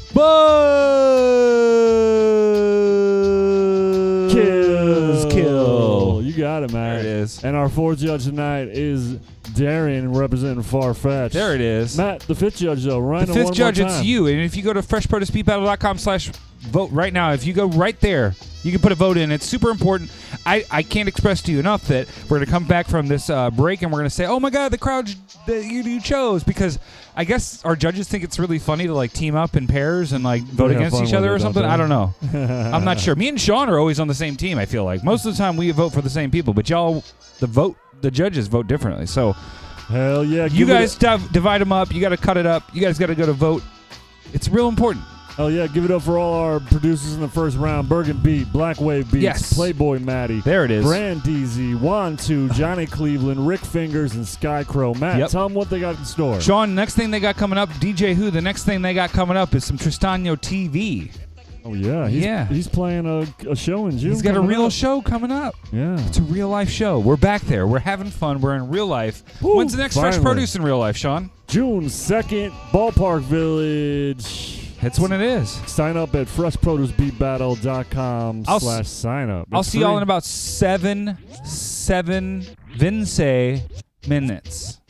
Kill. You got it, man. There it is. And our 4th judge tonight is Darian representing Farfetch. There it is. Matt, the 5th judge, though. Ryan, the 5th judge, it's you. And if you go to freshproducebeatbattle.com/vote right now, if you go right there, you can put a vote in. It's super important. I can't express to you enough that we're going to come back from this break and we're going to say, oh, my God, the crowd that you chose. Because I guess our judges think it's really funny to, like, team up in pairs and, like, vote against each other or something. I don't know. I'm not sure. Me and Sean are always on the same team, I feel like. Most of the time we vote for the same people. But y'all, the judges vote differently. So, hell yeah. You guys divide them up. You got to cut it up. You guys got to go to vote. It's real important. Oh, yeah. Give it up for all our producers in the first round. Burgin Beat, Black Wave Beats, Yes. Playboi Matti. There it is. Brandeezie, 1-2, Johnnie Cleveland, Rick Fingers, and Skykrow. Matt, tell them what they got in store. Sean, next thing they got coming up, DJ Who, the next thing they got coming up is some tristaño TV. Oh, yeah. He's playing a show in June. He's got a real show coming up. Yeah. It's a real life show. We're back there. We're having fun. We're in real life. Woo, When's the next Fresh Produce in real life, Sean? June 2nd, Ballpark Village. That's when it is. Sign up at freshproducebeatbattle.com/sign up. I'll see y'all in about 7 Vince minutes.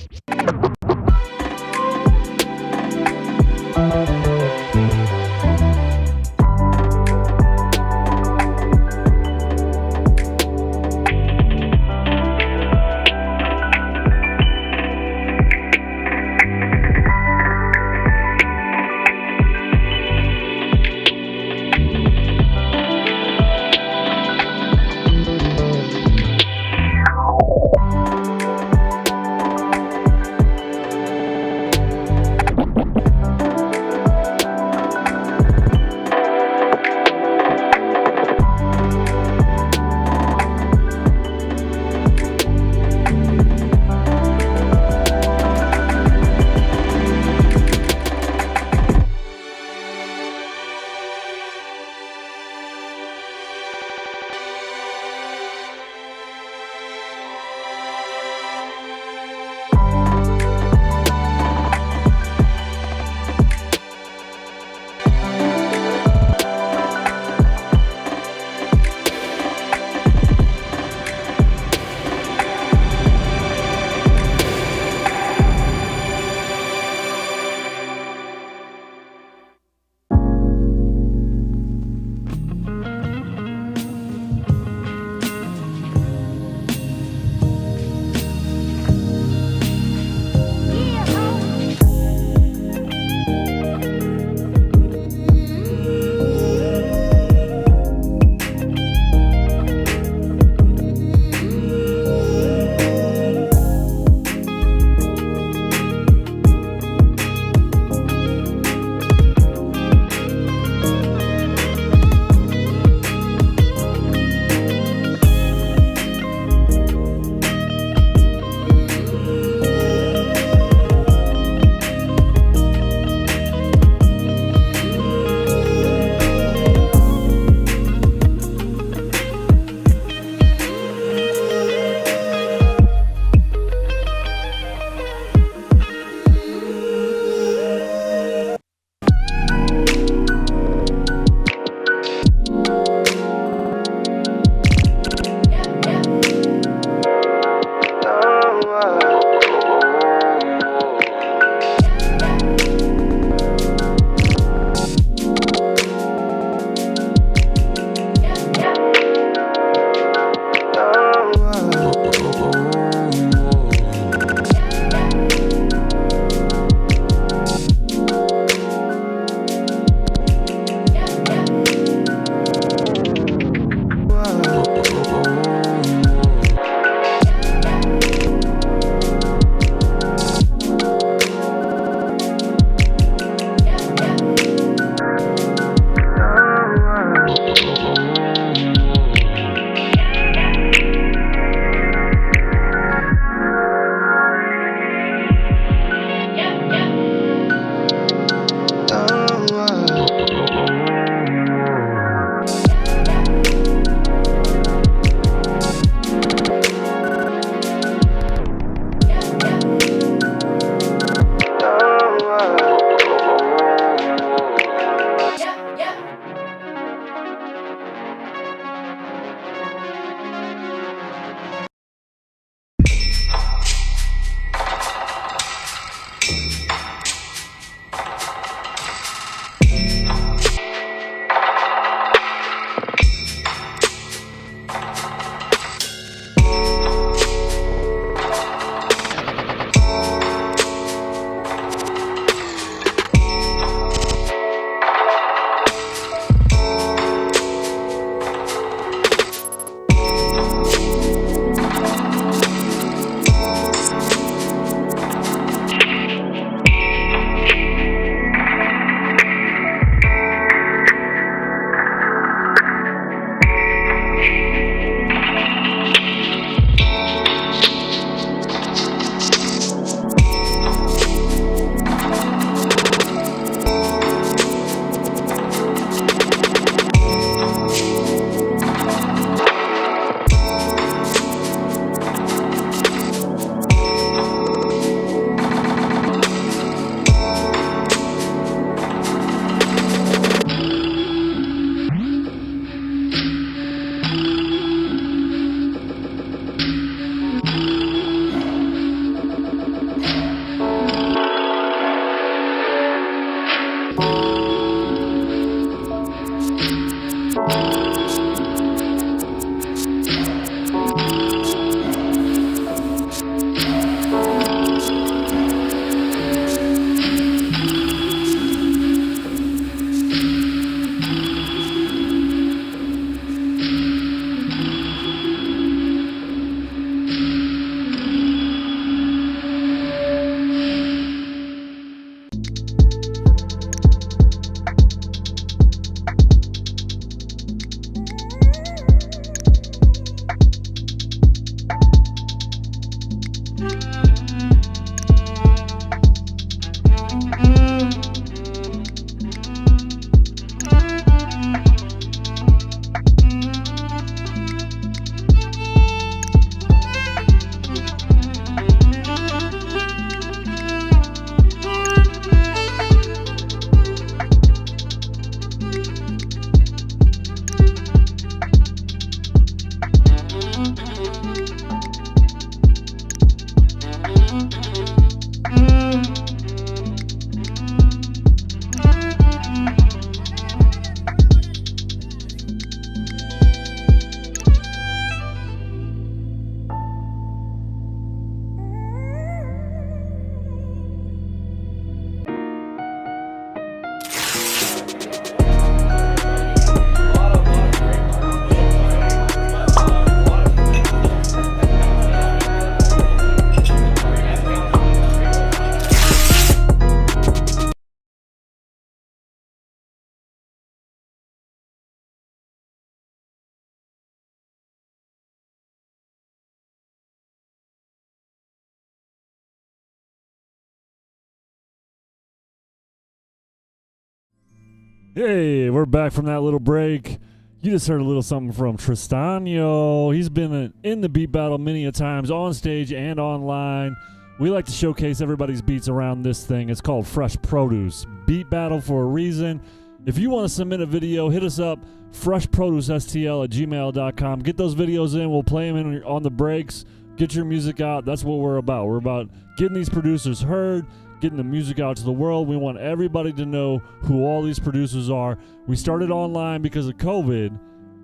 Hey, we're back from that little break. You just heard a little something from Tristaño. He's been in the beat battle many a times on stage and online. We like to showcase everybody's beats around this thing. It's called Fresh Produce. Beat battle for a reason. If you want to submit a video, hit us up, freshproducestl@gmail.com. Get those videos in. We'll play them on the breaks. Get your music out. That's what we're about. We're about getting these producers heard, getting the music out to the world. We want everybody to know who all these producers are. We started online because of COVID,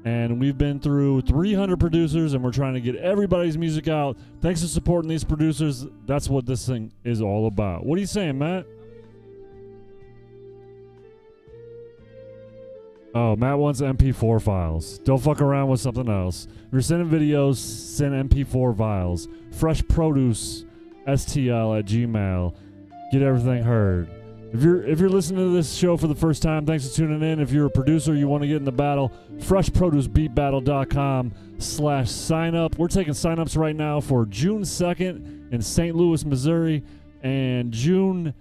and we've been through 300 producers, and we're trying to get everybody's music out. Thanks for supporting these producers. That's what this thing is all about. What are you saying, Matt? Oh, Matt wants MP4 files. Don't fuck around with something else. If you're sending videos, send MP4 files. freshproducestl@gmail. Get everything heard. If you're listening to this show for the first time, thanks for tuning in. If you're a producer, you want to get in the battle, freshproducebeatbattle.com/sign up. We're taking sign-ups right now for June 2nd in St. Louis, Missouri, and June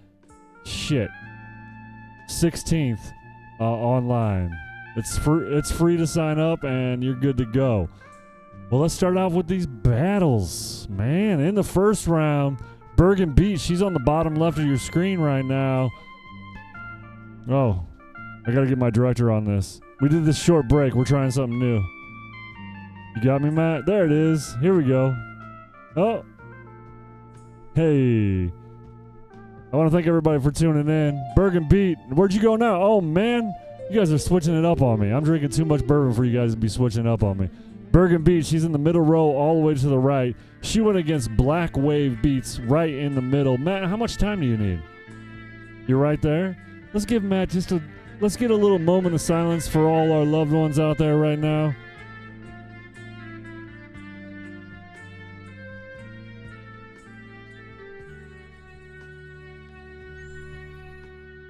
16th online. It's free to sign up, and you're good to go. Well, let's start off with these battles. Man, in the first round, Burgin Beat, she's on the bottom left of your screen right now. Oh, I got to get my director on this. We did this short break. We're trying something new. You got me, Matt? There it is. Here we go. Oh. Hey. I want to thank everybody for tuning in. Burgin Beat, where'd you go now? Oh, man. You guys are switching it up on me. I'm drinking too much bourbon for you guys to be switching up on me. Burgin Beat, she's in the middle row all the way to the right. She went against Black Wave Beats right in the middle. Matt, how much time do you need? You're right there? Let's give Matt let's get a little moment of silence for all our loved ones out there right now.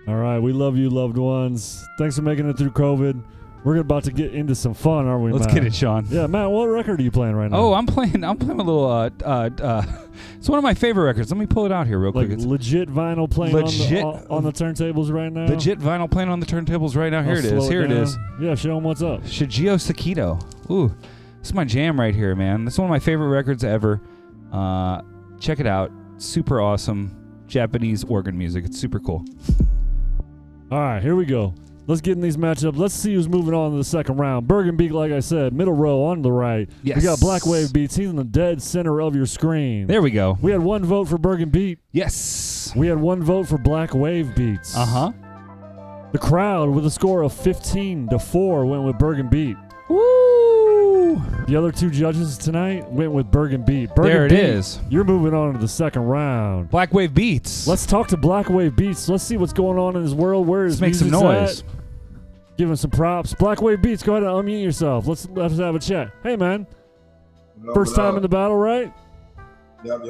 All right, we love you, loved ones. Thanks for making it through COVID. We're about to get into some fun, aren't we, Let's Matt? get it, Sean. Yeah, Matt, what record are you playing right now? Oh, I'm playing a little it's one of my favorite records. Let me pull it out here real quick. Like legit vinyl playing on the turntables right now? Legit vinyl playing on the turntables right now. Here it is. Here it is. Yeah, show them what's up. Shigeo Sakito. Ooh, this is my jam right here, man. This is one of my favorite records ever. Check it out. Super awesome Japanese organ music. It's super cool. All right, here we go. Let's get in these matchups. Let's see who's moving on to the second round. Burgin Beat, like I said, middle row on the right. Yes. We got Black Wave Beats. He's in the dead center of your screen. There we go. We had one vote for Burgin Beat. Yes. We had one vote for Black Wave Beats. Uh-huh. The crowd, with a score of 15-4, went with Burgin Beat. Woo! The other two judges tonight went with Burgin Beat. There it is. You're moving on to the second round. Black Wave Beats. Let's talk to Black Wave Beats. Let's see what's going on in his world. Where is Let's make some noise. At? Give him some props. Black Wave Beats, go ahead and unmute yourself. Let's have a chat. Hey, man. First time in the battle, right? Yep,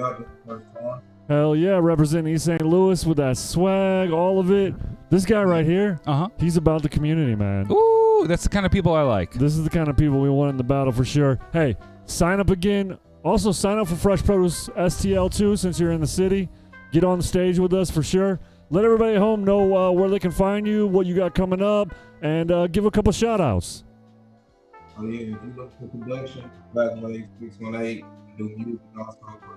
first time. Hell yeah, representing East St. Louis with that swag, all of it. This guy right here, he's about the community, man. Ooh, that's the kind of people I like. This is the kind of people we want in the battle for sure. Hey, sign up again. Also, sign up for Fresh Produce STL too, since you're in the city. Get on the stage with us for sure. Let everybody at home know where they can find you, what you got coming up, and give a couple shout-outs. Oh, yeah, if you look for production, Black Wave 618, do music also for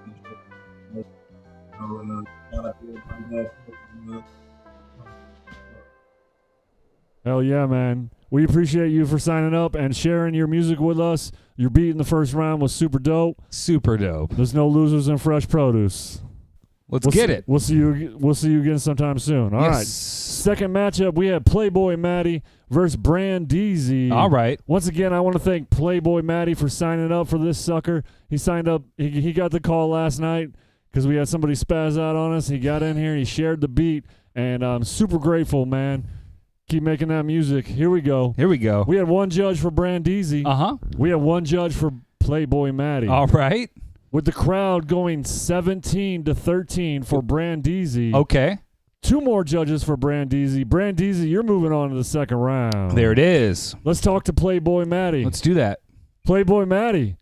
Hell yeah, man. We appreciate you for signing up and sharing your music with us. Your beat in the first round was super dope. Super dope. There's no losers in Fresh Produce. Let's get it. We'll see you again sometime soon. All right. Second matchup, we have Playboi Matti versus Brandeezie. All right. Once again, I want to thank Playboi Matti for signing up for this sucker. He signed up. He got the call last night because we had somebody spaz out on us. He got in here. He shared the beat, and I'm super grateful, man. Keep making that music. Here we go. Here we go. We had one judge for Brandeezie. Uh-huh. We had one judge for Playboi Matti. All right. With the crowd going 17-13 for Brandeezie. Okay. Two more judges for Brandeezie. Brandeezie, you're moving on to the second round. There it is. Let's talk to Playboi Matti. Let's do that. Playboi Matti,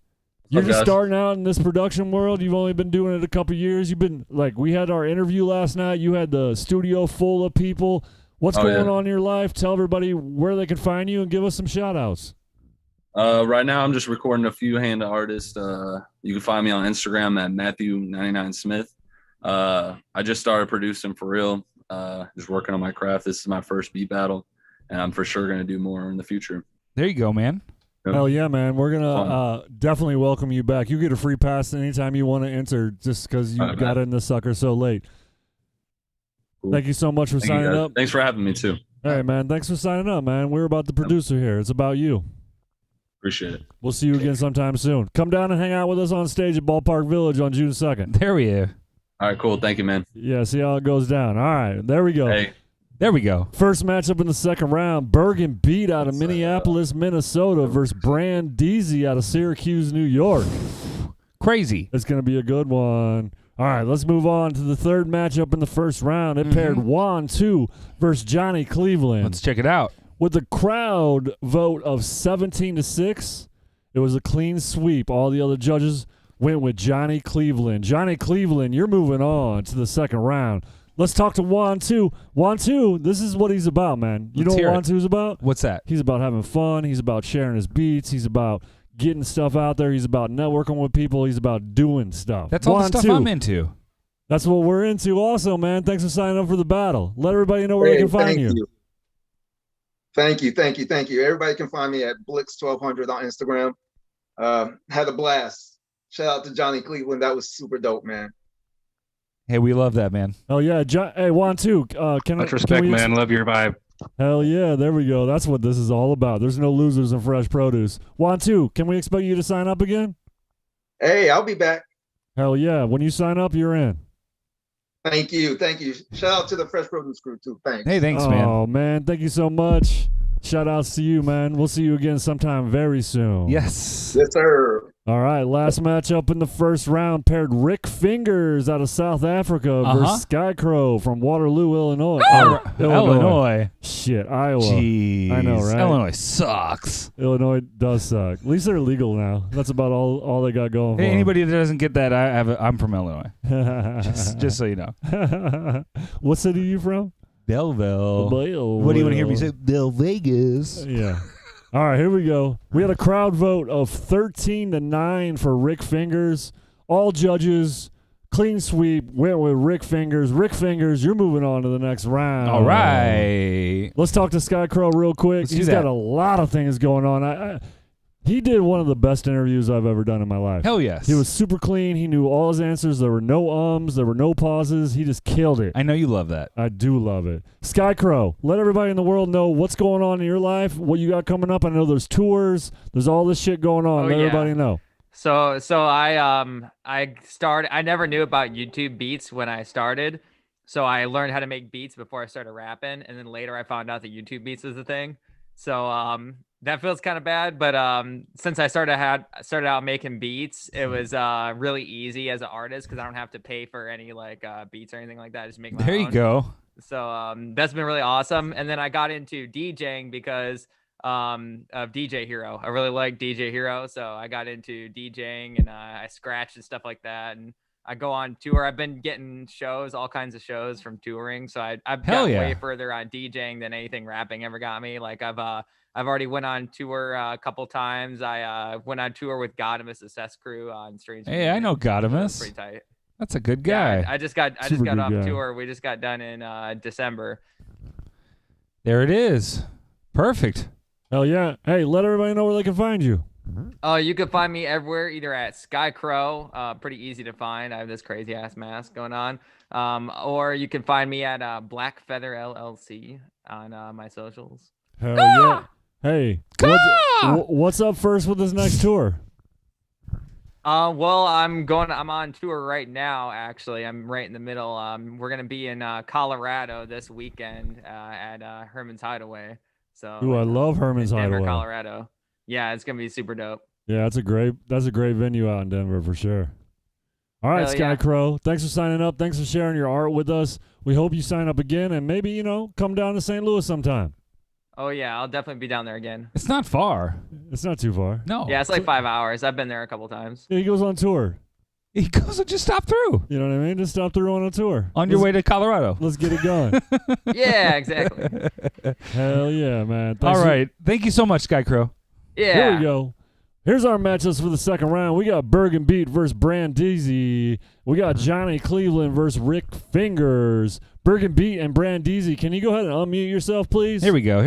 you're just guys? starting out in this production world. You've only been doing it a couple years. You've been, like, we had our interview last night. You had the studio full of people. What's going on in your life? Tell everybody where they can find you and give us some shout outs. Right now, I'm just recording a few hand artists. You can find me on Instagram at Matthew99Smith. I just started producing for real. Just working on my craft. This is my first beat battle, and I'm for sure going to do more in the future. There you go, man. Hell yeah, man. We're going to definitely welcome you back. You get a free pass anytime you want to enter just because you got in the sucker so late. Cool. Thank you so much for signing up. Thanks for having me, too. Hey, man. Thanks for signing up, man. We're about the producer here. It's about you. Appreciate it. We'll see you again sometime soon. Come down and hang out with us on stage at Ballpark Village on June 2nd. There we are. All right, cool. Thank you, man. Yeah, see how it goes down. All right, there we go. Hey. There we go. First matchup in the second round, Burgin Beat out of Minneapolis, Minnesota versus Brandeezie out of Syracuse, New York. Crazy. It's going to be a good one. All right, let's move on to the third matchup in the first round. It paired Juan 2 versus Johnnie Cleveland. Let's check it out. With the crowd vote of 17-6, it was a clean sweep. All the other judges went with Johnnie Cleveland. Johnnie Cleveland, you're moving on to the second round. Let's talk to Juan 2. Juan 2, this is what he's about, man. You know what Juan 2 is about? What's that? He's about having fun. He's about sharing his beats. He's about getting stuff out there. He's about networking with people. He's about doing stuff. That's all the stuff I'm into. That's what we're into also, man. Thanks for signing up for the battle. Let everybody know where they can find you. Thank you. Everybody can find me at Blix1200 on Instagram. Had a blast. Shout out to Johnnie Cleveland. That was super dope, man. Hey, we love that, man. Oh, yeah. Hey, Juan 2. Much respect, man. Love your vibe. Hell yeah. There we go. That's what this is all about. There's no losers in fresh produce. Juan 2, can we expect you to sign up again? Hey, I'll be back. Hell yeah. When you sign up, you're in. Thank you. Shout out to the Fresh Produce crew, too. Thanks. Hey, thanks, man. Oh, man. Thank you so much. Shout outs to you, man. We'll see you again sometime very soon. Yes. Yes, sir. All right, last matchup in the first round paired Rick Fingers out of South Africa versus Skykrow from Waterloo, Illinois. Illinois. Shit, Iowa. Jeez. I know, right? Illinois sucks. Illinois does suck. At least they're legal now. That's about all they got going for Hey, them. anybody that doesn't get that, I'm from Illinois. just so you know. What city are you from? Belleville. Belleville. What do you want to hear me say? Bell Vegas. Yeah. All right, here we go. We had a crowd vote of 13-9 for Rick Fingers. All judges, clean sweep, went with Rick Fingers. Rick Fingers, you're moving on to the next round. All right. Let's talk to Skykrow real quick. Let's He's got a lot of things going on. He did one of the best interviews I've ever done in my life. Hell yes. He was super clean. He knew all his answers. There were no ums. There were no pauses. He just killed it. I know you love that. I do love it. Skykrow, let everybody in the world know what's going on in your life, what you got coming up. I know there's tours. There's all this shit going on. Let everybody know. So I started. I never knew about YouTube beats when I started. So I learned how to make beats before I started rapping, and then later I found out that YouTube beats is a thing. So that feels kind of bad, but since I started out making beats, it was really easy as an artist because I don't have to pay for any beats or anything like that. I just make my own. There you go. So that's been really awesome. And then I got into DJing because of DJ Hero. I really like DJ Hero, so I got into DJing and I scratched and stuff like that. And I go on tour. I've been getting shows, all kinds of shows from touring. So I've gotten way further on DJing than anything rapping ever got me. Like I've already went on tour a couple times. I went on tour with Godimus, the Cess Crew on Strange. Hey, I know Godimus. Pretty tight. That's a good guy. Yeah, I just got off tour. We just got done in December. There it is. Perfect. Hell yeah. Hey, let everybody know where they can find you. You can find me everywhere, either at Skykrow, pretty easy to find. I have this crazy ass mask going on. Or you can find me at Black Feather LLC on my socials. Hell yeah. Hey, what's up first with this next tour? Well, I'm on tour right now, actually. I'm right in the middle. We're going to be in Colorado this weekend at Herman's Hideaway. So, I love Herman's Denver, Hideaway. Colorado. Yeah, it's going to be super dope. Yeah, that's a great venue out in Denver for sure. All right, Skykrow, thanks for signing up. Thanks for sharing your art with us. We hope you sign up again and maybe, come down to St. Louis sometime. Oh, yeah, I'll definitely be down there again. It's not far. It's not too far. No. Yeah, it's like 5 hours. I've been there a couple times. Yeah, he goes on tour. He goes and just stop through. You know what I mean? Just stop through on a tour. On your way to Colorado. Let's get it going. Yeah, exactly. Hell yeah, man. All right. Thank you so much, Skykrow. Yeah. Here we go. Here's our matchups for the second round. We got Burgin Beat versus Brandeezie. We got Johnnie Cleveland versus Rick Fingers. Burgin Beat and Brandeezie. Can you go ahead and unmute yourself, please? Here we go.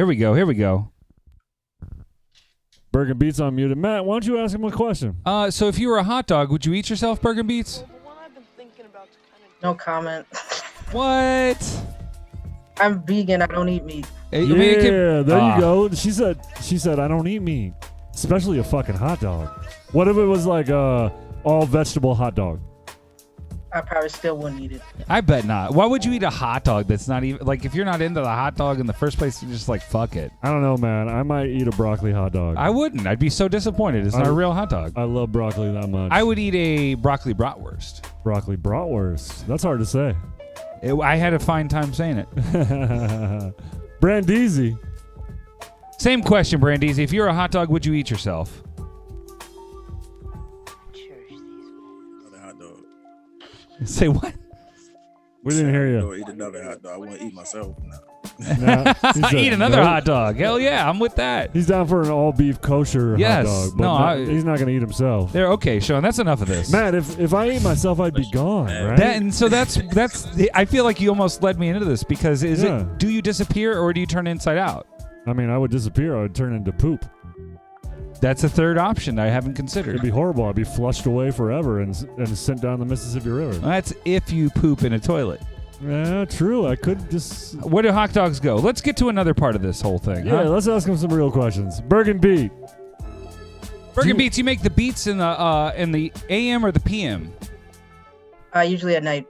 Burgin Beat's unmuted. Matt, why don't you ask him a question? So if you were a hot dog, would you eat yourself, Burgin Beats? No comment. What? I'm vegan. I don't eat meat. There you go. She said I don't eat meat, especially a fucking hot dog. What if it was like a all vegetable hot dog? I probably still wouldn't eat it. I bet not. Why would you eat a hot dog that's not even like if you're not into the hot dog in the first place, you're just like fuck it. I don't know, man. I might eat a broccoli hot dog. I wouldn't. I'd be so disappointed. It's not a real hot dog. I love broccoli that much. I would eat a broccoli bratwurst. Broccoli bratwurst. That's hard to say. I had a fine time saying it. Brandeezie. Same question, Brandeezie. If you're a hot dog, would you eat yourself? Say what? We didn't hear you. Or eat another hot dog. I want to eat myself. Eat another hot dog. Hell yeah, I'm with that. He's down for an all beef kosher Yes. hot dog. No, he's not going to eat himself. There. Okay, Sean. That's enough of this. Matt, if I ate myself, I'd be gone, right? That's. I feel like you almost led me into this because it? Do you disappear or do you turn inside out? I mean, I would disappear. I would turn into poop. That's a third option I haven't considered. It'd be horrible. I'd be flushed away forever and sent down the Mississippi River. That's if you poop in a toilet. Yeah, true. I could just... Where do hot dogs go? Let's get to another part of this whole thing. Yeah, let's ask him some real questions. Burgin Beat. Burgin Beats, you make the beats in the AM or the PM? Usually at night,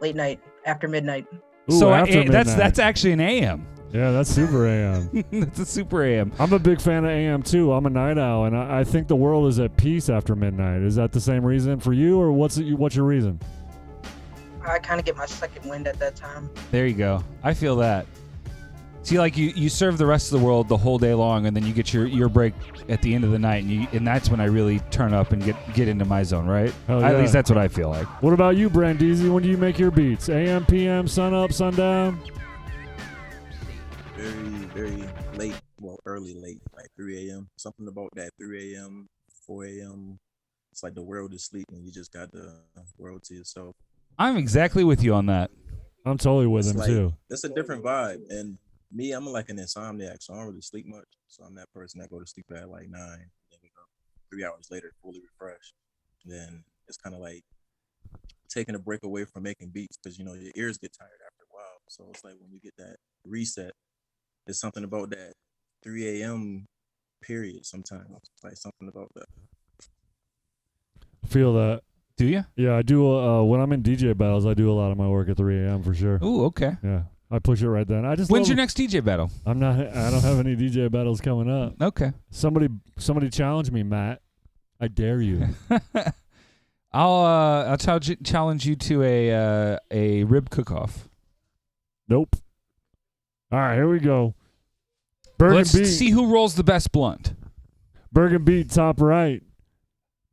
late night, after midnight. Ooh, so after midnight. that's actually an AM. Yeah, that's super AM. That's a super AM. I'm a big fan of AM too. I'm a night owl, and I think the world is at peace after midnight. Is that the same reason for you, or what's your reason? I kind of get my second wind at that time. There you go. I feel that. See, like you serve the rest of the world the whole day long, and then you get your break at the end of the night, and that's when I really turn up and get into my zone, right? Yeah. At least that's what I feel like. What about you, Brandeezie? When do you make your beats? AM, PM, sun up, sundown? Very late, well, early late, like 3 a.m. Something about that 3 a.m., 4 a.m. It's like the world is sleeping. You just got the world to yourself. I'm exactly with you on that. I'm totally with him too. It's a different vibe. And me, I'm like an insomniac, so I don't really sleep much. So I'm that person that go to sleep at like 9, and then wake up 3 hours later, fully refreshed. Then it's kind of like taking a break away from making beats because, you know, your ears get tired after a while. So it's like when you get that reset, there's something about that 3 a.m. period sometimes. It's like something about that. Feel that. Do you? Yeah, I do. When I'm in DJ battles, I do a lot of my work at 3 a.m. for sure. Ooh, okay. Yeah, I push it right then. When's your next DJ battle? I don't have any DJ battles coming up. Okay. Somebody challenge me, Matt. I dare you. I'll challenge you to a rib cook-off. Nope. All right, here we go. Burgin Let's Beat. see who rolls the best blunt. Burgin Beat, top right.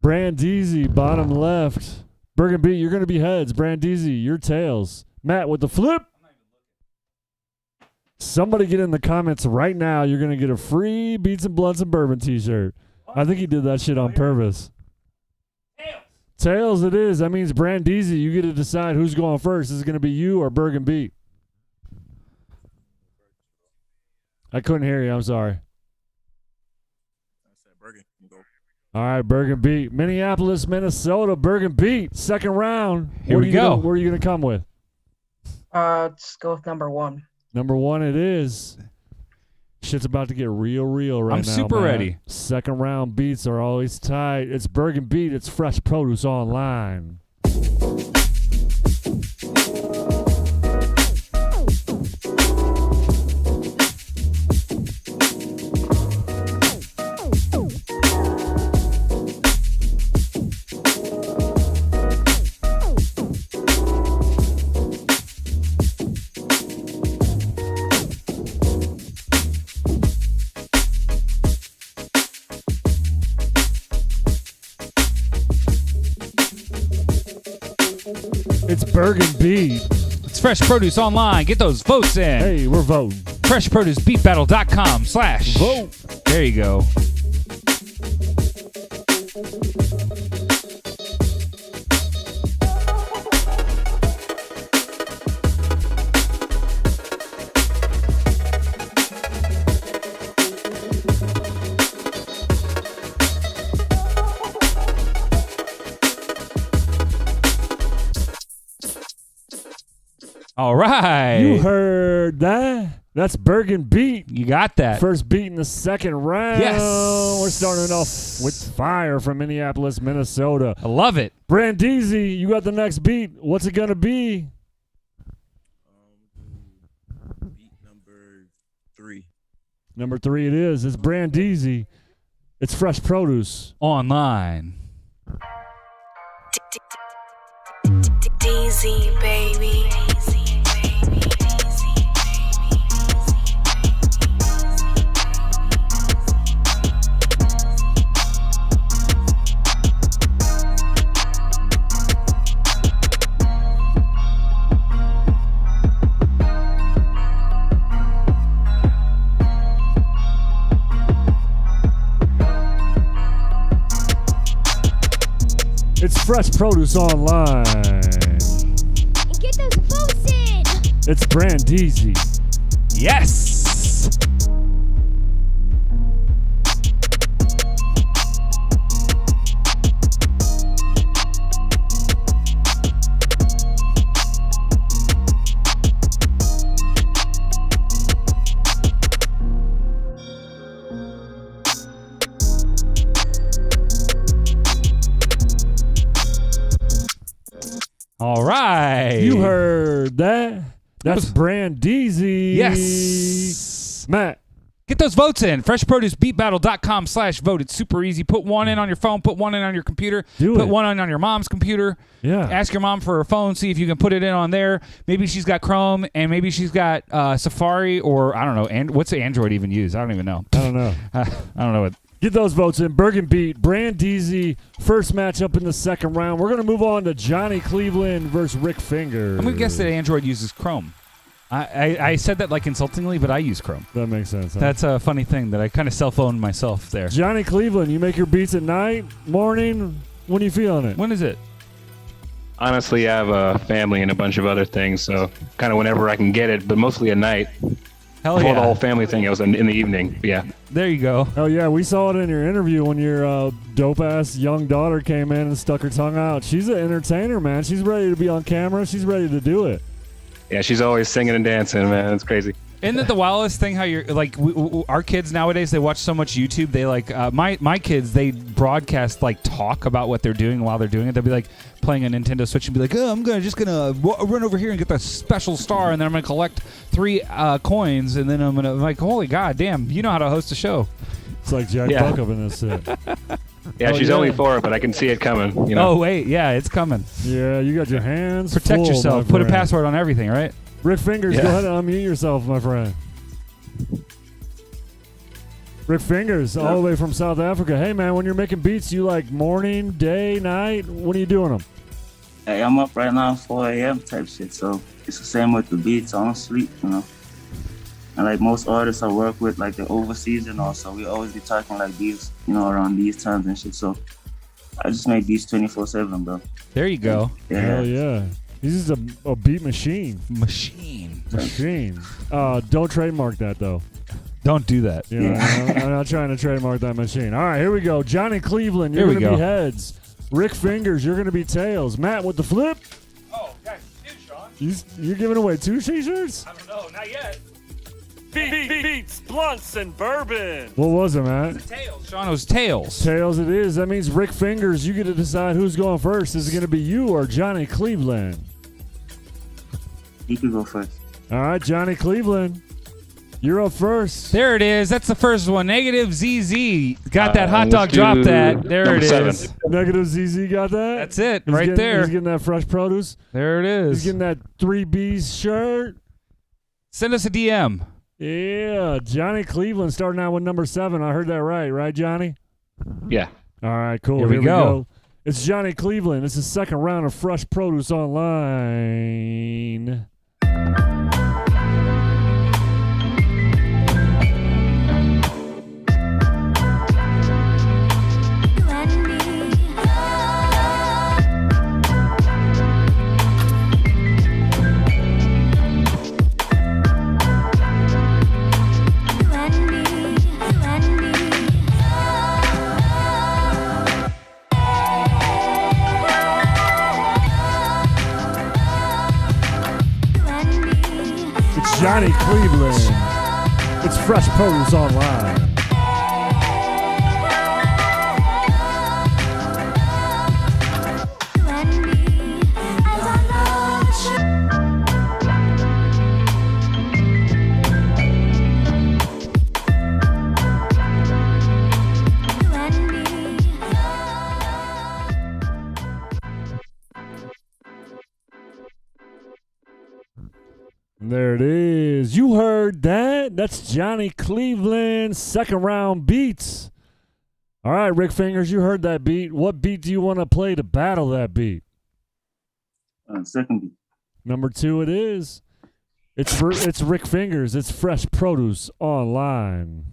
Brandeezie, bottom left. Burgin Beat, you're going to be heads. Brandeezie, you're tails. Matt with the flip. Somebody get in the comments right now. You're going to get a free Beats and Blunts and Bourbon t-shirt. I think he did that shit on purpose. Tails it is. That means Brandeezie, you get to decide who's going first. Is it going to be you or Burgin Beat? I couldn't hear you. I'm sorry. All right, Burgin Beat. Minneapolis, Minnesota, Burgin Beat. Second round. Here we go. What are you going to come with? Let's go with number 1. Number 1 it is. Shit's about to get real right now. I'm super ready. Second round beats are always tight. It's Burgin Beat. It's Fresh Produce Online. It's Burgin Beat. It's Fresh Produce Online. Get those votes in. Hey, we're voting. FreshProduceBeatBattle.com/vote. There you go. All right. You heard that? That's Burgin Beat. You got that. First beat in the second round. Yes. We're starting off with fire from Minneapolis, Minnesota. I love it. Brandeezie, you got the next beat. What's it going to be? Beat number 3. Number 3 it is. It's Brandeezie. It's Fresh Produce. Online. Deezy, baby. It's Fresh Produce Online. And get those votes in. It's Brandeezie. Yes. All right. You heard that? That's Brandeezie. Yes. Matt. Get those votes in. FreshProduceBeatBattle.com/vote. It's super easy. Put one in on your phone. Put one in on your computer. Put one in on your mom's computer. Yeah. Ask your mom for her phone. See if you can put it in on there. Maybe she's got Chrome, and maybe she's got Safari, or I don't know. And what's the Android even use? I don't even know. I don't know. I don't know what. Get those votes in. Burgin Beat, Brandeezie, first matchup in the second round. We're going to move on to Johnnie Cleveland versus Rick Finger. I'm going to guess that Android uses Chrome. I said that like insultingly, but I use Chrome. That makes sense. Huh? That's a funny thing that I kind of cell phoned myself there. Johnnie Cleveland, you make your beats at night, morning? When are you feeling it? When is it? Honestly, I have a family and a bunch of other things, so kind of whenever I can get it, but mostly at night. Hell Before yeah. the whole family thing, it was in the evening. Yeah. There you go. Oh, yeah, we saw it in your interview when your dope-ass young daughter came in and stuck her tongue out. She's an entertainer, man. She's ready to be on camera. She's ready to do it. Yeah, she's always singing and dancing, man. It's crazy. Isn't it the wildest thing how you're like our kids nowadays, they watch so much YouTube. They like my kids, they broadcast like talk about what they're doing while they're doing it. They'll be like playing a Nintendo Switch and be like, oh, I'm just gonna run over here and get the special star, and then I'm gonna collect 3 coins, and then I'm like, holy god damn, you know how to host a show. It's like Jack Buck up in this shit. Yeah, she's only 4, but I can see it coming. You know? Oh wait, yeah, it's coming. Yeah, you got your hands Protect full, yourself. my Put a friend. password on everything, right? Rick Fingers, Yeah. go ahead and unmute yourself, my friend. Rick Fingers, all the way from South Africa. Hey, man, when you're making beats, you like morning, day, night? When are you doing them? Hey, I'm up right now 4 a.m. type shit, so it's the same with the beats. I don't sleep, you know. And like most artists I work with, like they're overseas and all, so we always be talking like these, you know, around these times and shit. So I just make beats 24/7, bro. There you go. Yeah. Hell yeah. He's just a beat machine. Machine. Don't trademark that, though. Don't do that. You know, I'm not trying to trademark that machine. All right, here we go. Johnnie Cleveland, you're Here we going to be go. heads. Rick Fingers, you're going to be tails. Matt with the flip. Oh, guys, you, Sean. You're giving away 2 t-shirts? I don't know, not yet. Beats, blunts, and bourbon. What was it, Matt? Tails. Sean, it was tails. Tails it is. That means Rick Fingers, you get to decide who's going first. Is it going to be you or Johnnie Cleveland? You can go first. All right, Johnnie Cleveland. You're up first. There it is. That's the first one. Negative ZZ. Got that hot dog let's drop do that. There it number is. 7. Negative ZZ got that? That's it. He's right getting, there. He's getting that fresh produce. There it is. He's getting that 3B's shirt. Send us a DM. Yeah, Johnnie Cleveland starting out with number 7. I heard that right, Johnny? Yeah. All right, cool. Here we go. It's Johnnie Cleveland. It's the second round of Fresh Produce Online. Johnnie Cleveland. It's Fresh Produce Online. There it is. You heard that. That's Johnnie Cleveland, second round beats. All right, Rick Fingers, you heard that beat. What beat do you want to play to battle that beat? Second beat. Number 2 it is. It's Rick Fingers. It's Fresh Produce Online.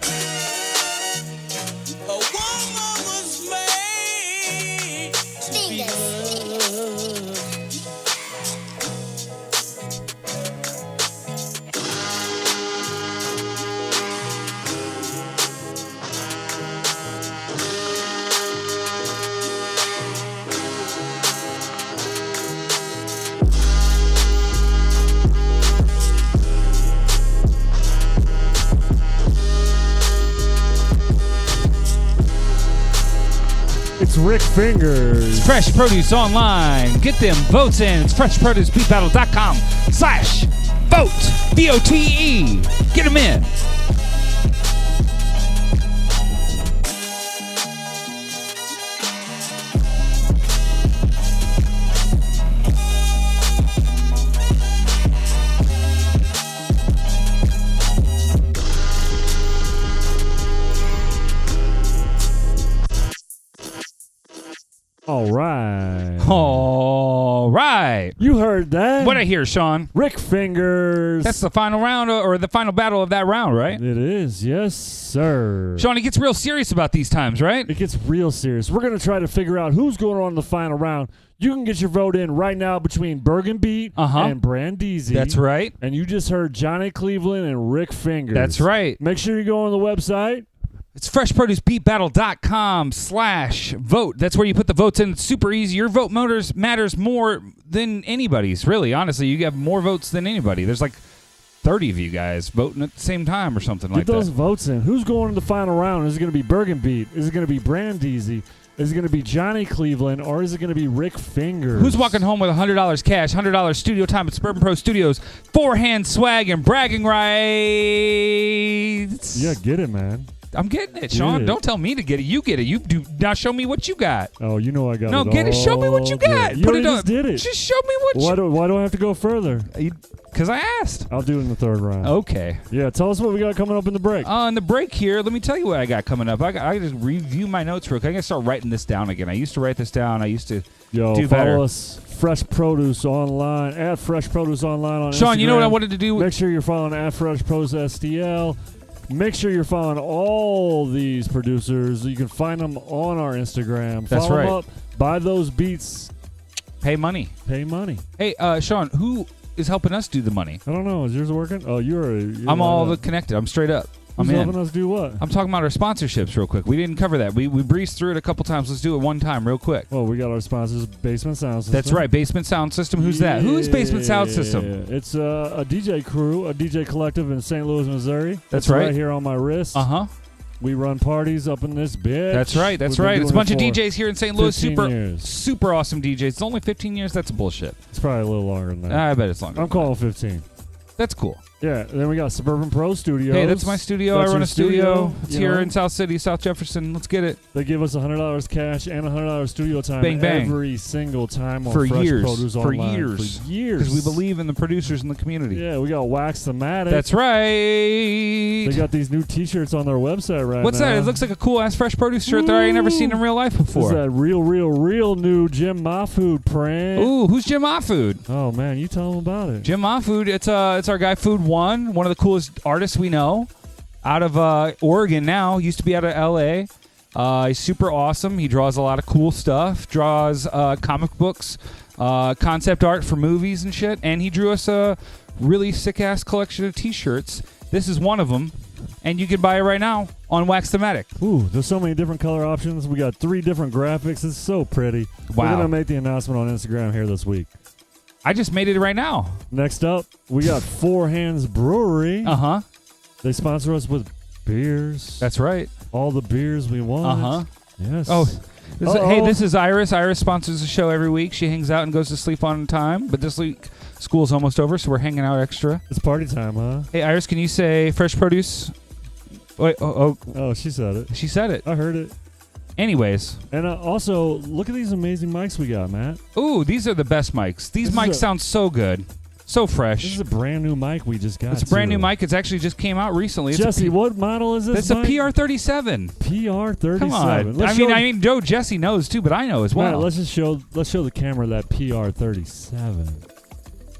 It's Rick Fingers. Fresh Produce Online. Get them votes in. It's freshproducebeatbattle.com/vote. VOTE. Get them in. All right. All right. You heard that. What I hear, Sean? Rick Fingers. That's the final round or the final battle of that round, right? It is. Yes, sir. Sean, he gets real serious about these times, right? It gets real serious. We're going to try to figure out who's going on in the final round. You can get your vote in right now between Burgin Beat and Brandeezie. That's right. And you just heard Johnnie Cleveland and Rick Fingers. That's right. Make sure you go on the website. It's freshproducebeatbattle.com/vote. That's where you put the votes in. It's super easy. Your vote matters more than anybody's, really. Honestly, you have more votes than anybody. There's like 30 of you guys voting at the same time or something like that. Get those votes in. Who's going to the final round? Is it going to be Burgin Beat? Is it going to be Brandeezie? Is it going to be Johnnie Cleveland, or is it going to be Rick Fingers? Who's walking home with $100 cash, $100 studio time at Suburban Pro Studios, forehand swag, and bragging rights? Yeah, get it, man. I'm getting it, Sean. Don't tell me to get it. You get it. You do. Now show me what you got. Oh, you know I got it. No, get it. Show me what you got. You Put it just up. did it. Just show me what Why do I have to go further? Because I asked. I'll do it in the third round. Okay. Yeah, tell us what we got coming up in the break. In the break here, let me tell you what I got coming up. I just review my notes real quick. I got to start writing this down again. I used to write this down. I used to do better. Follow us, Fresh Produce Online, at Fresh Produce Online on Sean, Instagram. you know what I wanted to do? Make sure you're following at Fresh Produce STL. Make sure you're following all these producers. You can find them on our Instagram. That's Follow right. them up. Buy those beats. Pay money. Pay money. Hey, Sean, who is helping us do the money? I don't know. Is yours working? Oh, you're I'm all connected. I'm straight up. Who's I'm in. helping us do what? I'm talking about our sponsorships real quick. We didn't cover that. We breezed through it a couple times. Let's do it one time real quick. Well, we got our sponsors, Basement Sound System. That's right, Basement Sound System. Who's that? Who is Basement Sound System? It's a DJ crew, a DJ collective in St. Louis, Missouri. That's right. Right here on my wrist. Uh-huh. We run parties up in this bitch. That's right. That's We've been right. It's a doing bunch of it for DJs here in St. Louis. 15 years. Super awesome DJs. It's only 15 years. That's bullshit. It's probably a little longer than that. I bet it's longer. I'm calling 15. That's cool. Yeah, then we got Suburban Pro Studios. Hey, that's my studio. That's I run your a studio. studio, It's you here know? in South City, South Jefferson. Let's get it. They give us $100 cash and $100 studio time Bang, bang. every single time on For Fresh years. Produce For Online. years. For years. Because we believe in the producers in the community. Yeah, we got Wax Thematique. That's right. They got these new T-shirts on their website right What's now. that? It looks like a cool ass Fresh Produce shirt that I ain't never seen in real life This is before. that real new Jim Mahfood print. Ooh, who's Jim Mahfood? Oh man, you tell them about it. Jim Mahfood, it's our guy Food One of the coolest artists we know, out of Oregon now. Used to be out of L.A. He's super awesome. He draws a lot of cool stuff. Draws comic books, concept art for movies and shit. And he drew us a really sick ass collection of T-shirts. This is one of them, and you can buy it right now on Wax Thematic. Ooh, there's so many different color options. We got 3 different graphics. It's so pretty. Wow. We're gonna make the announcement on Instagram here this week. I just made it right now. Next up, we got Four Hands Brewery. Uh-huh. They sponsor us with beers. That's right. All the beers we want. Uh-huh. Yes. Oh, hey, this is Iris. Iris sponsors the show every week. She hangs out and goes to sleep on time. But this week, school's almost over, so we're hanging out extra. It's party time, huh? Hey, Iris, can you say Fresh Produce? Wait, oh, she said it. She said it. I heard it. Anyways. And also, look at these amazing mics we got, Matt. Ooh, these are the best mics. These mics sound so good. So fresh. This is a brand new mic we just got. It's a brand new mic. It's actually just came out recently. Jesse, what model is this? It's a PR37. PR37. Come on. I mean, Joe Jesse knows too, but I know as well. Matt, let's show the camera that PR37.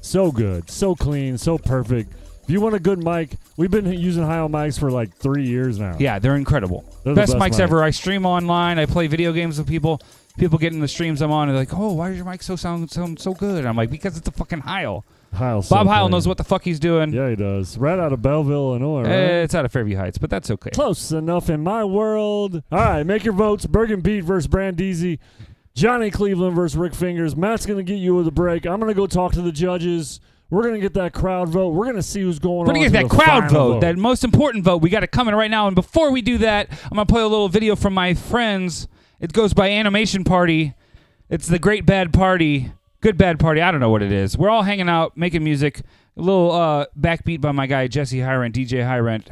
So good, so clean, so perfect. If you want a good mic, we've been using Heil mics for like 3 years now. Yeah, they're incredible. They're the best mics mic. ever. I stream online. I play video games with people. People get in the streams I'm on and they're like, "Oh, why does your mic sound so good?" I'm like, "Because it's a fucking Heil." Heil. Bob Heil knows what the fuck he's doing. Yeah, he does. Right out of Belleville, Illinois. Right? It's out of Fairview Heights, but that's okay. Close enough in my world. All right, make your votes. Burgin Beat versus Brandeezie. Johnnie Cleveland versus Rick Fingers. Matt's going to get you with a break. I'm going to go talk to the judges. We're going to get that crowd vote. We're going to see who's going on. We're going to get that crowd vote, that most important vote. We got it coming right now. And before we do that, I'm going to play a little video from my friends. It goes by Animation Party. It's the Great Bad Party. Good Bad Party. I don't know what it is. We're all hanging out, making music. A little backbeat by my guy, Jesse High Rent, DJ High Rent.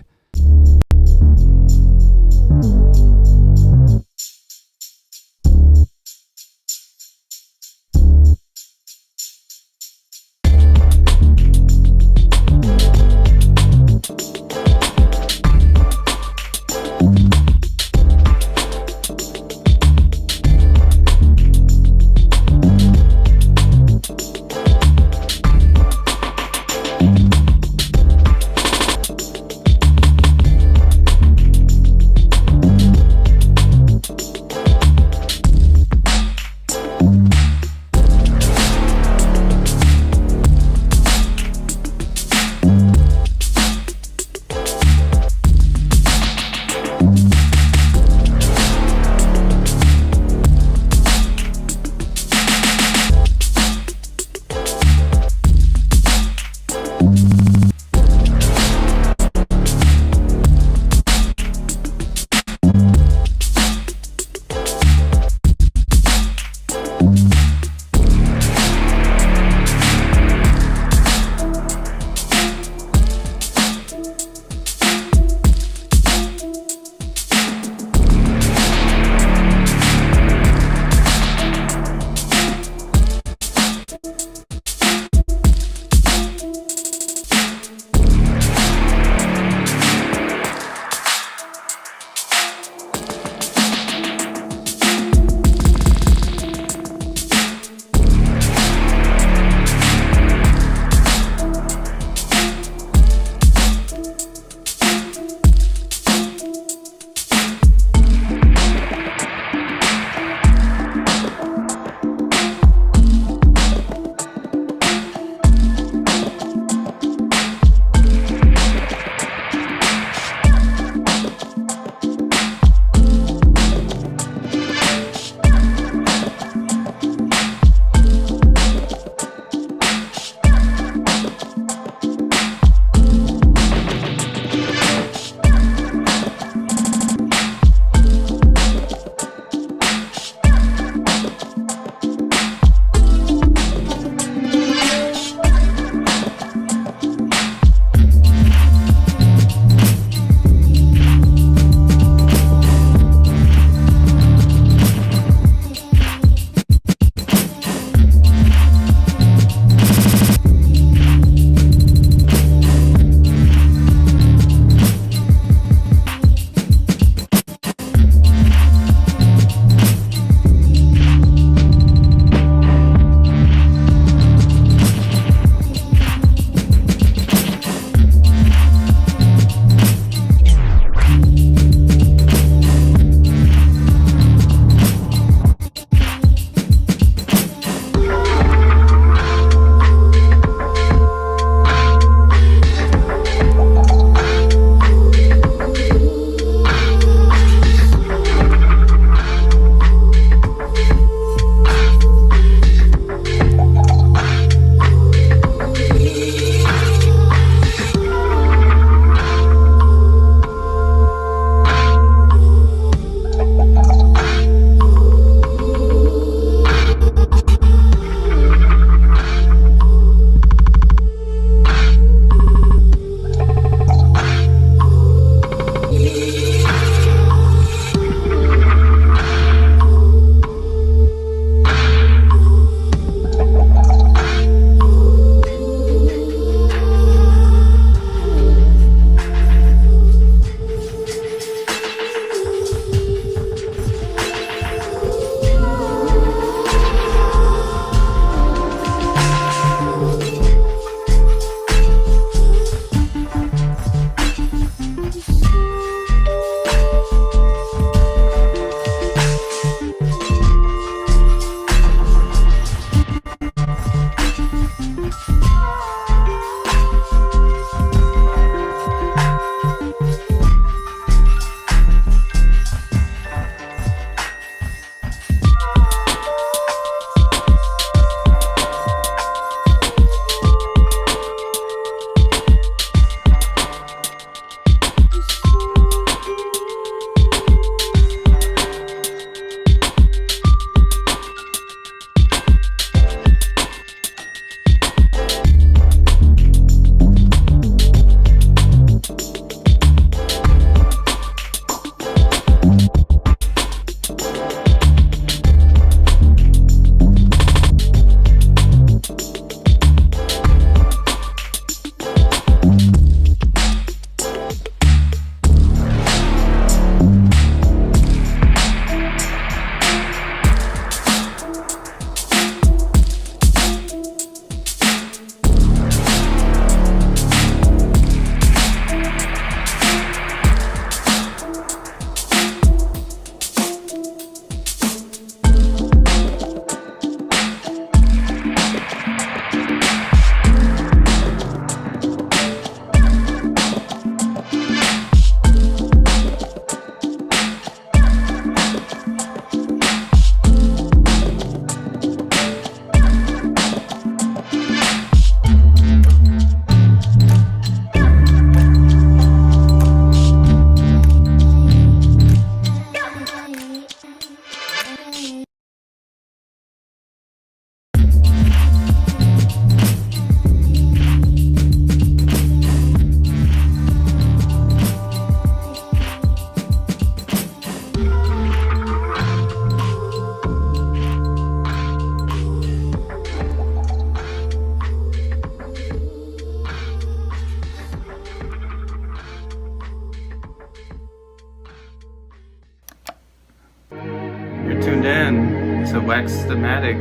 again to Wax Thematic